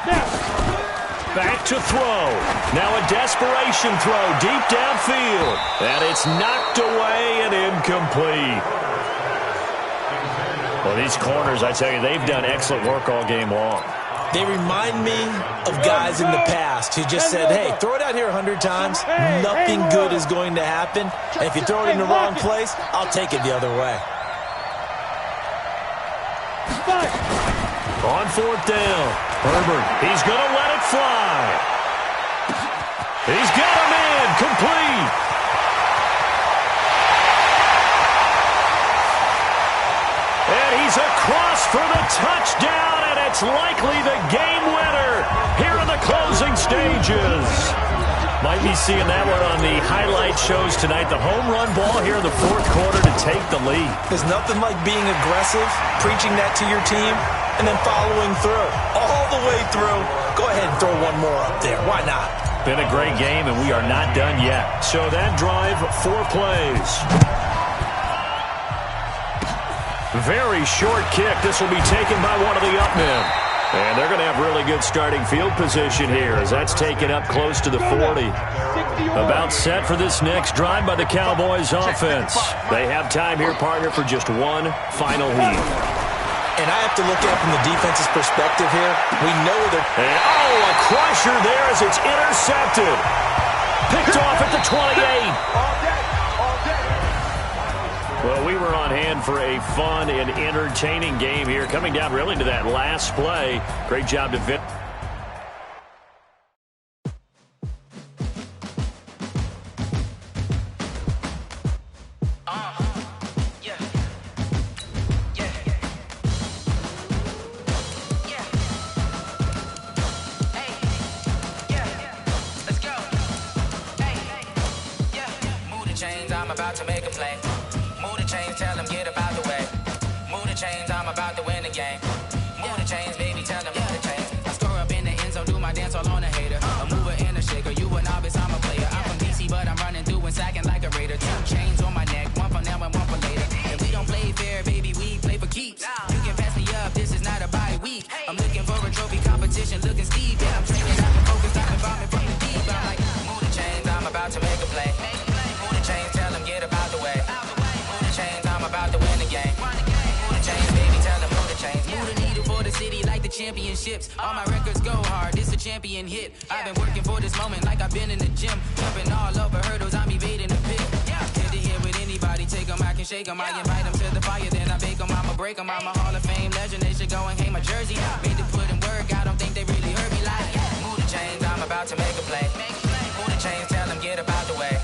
Now. Back to throw. Now a desperation throw deep downfield. And it's knocked away and incomplete. Well, these corners, I tell you, they've done excellent work all game long. They remind me of guys in the past who just said, hey, throw it out here 100 times. Nothing good is going to happen. And if you throw it in the wrong place, I'll take it the other way. On fourth down, Herbert, he's going to let it fly. He's got him in, complete. And he's across for the touchdown, and it's likely the game winner here in the closing stages. Might be seeing that one on the highlight shows tonight. The home run ball here in the fourth quarter to take the lead. There's nothing like being aggressive, preaching that to your team, and then following through. All the way through. Go ahead and throw one more up there. Why not? Been a great game, and we are not done yet. So that drive, 4 plays. Very short kick. This will be taken by one of the up men. And they're going to have really good starting field position here as that's taken up close to the 40. About set for this next drive by the Cowboys offense. They have time here, partner, for just one final heat. And I have to look at it from the defense's perspective here. We know that. And, oh, a crusher there as it's intercepted. Picked off at the 28. Well, we were on hand for a fun and entertaining game here. Coming down really to that last play. Great job to Vin. I'm about to make a play. Move the chains, tell them get about the way. Move the chains, I'm about to win the game. Move the chains, baby, tell them move the chains. I score up in the end zone, do my dance all on a hater. A mover and a shaker, you a novice, I'm a player. I'm from DC, but I'm running through and sacking like a raider. 2 chains on my neck, championships. All my records go hard, this a champion hit. I've been working for this moment like I've been in the gym. Jumping all over hurdles, I'm evading the pit. Head to head with anybody, take them, I can shake them. I invite them to the fire, then I bake them, I'ma break them. I'm a Hall of Fame legend, they should go and hang my jersey. Made to put in work, I don't think they really heard me like. Move the chains, I'm about to make a play. Move the chains, tell them get up out the way.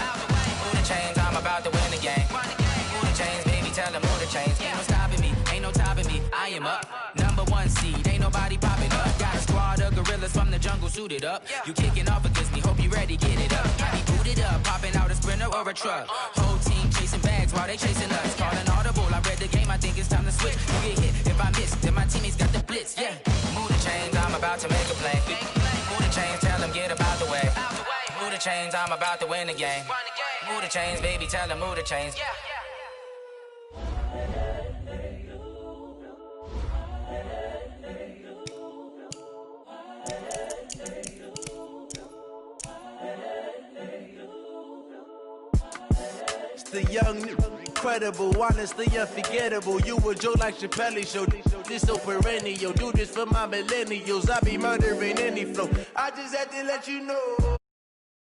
Move the chains, I'm about to win the game. Move the chains, baby, tell them move the chains. Ain't no stopping me, ain't no topping me. I am up, #1 seed, ain't nobody popping up. Got a squad of gorillas from the jungle suited up. You kicking off against me, hope you ready, get it up. I be booted up, popping out a sprinter or a truck. Whole team chasing bags while they chasing us. Calling audible, I read the game, I think it's time to switch. You get hit, if I miss, then my teammates got the blitz, yeah. Move the chains, I'm about to make a play. Move the chains, tell them get up out the way. Move the chains, I'm about to win the game. Move the chains, baby, tell them move the chains. The young, incredible, honestly unforgettable. You a Joe like Chappelle show. This so perennial. Do this for my millennials. I be murdering any flow. I just had to let you know.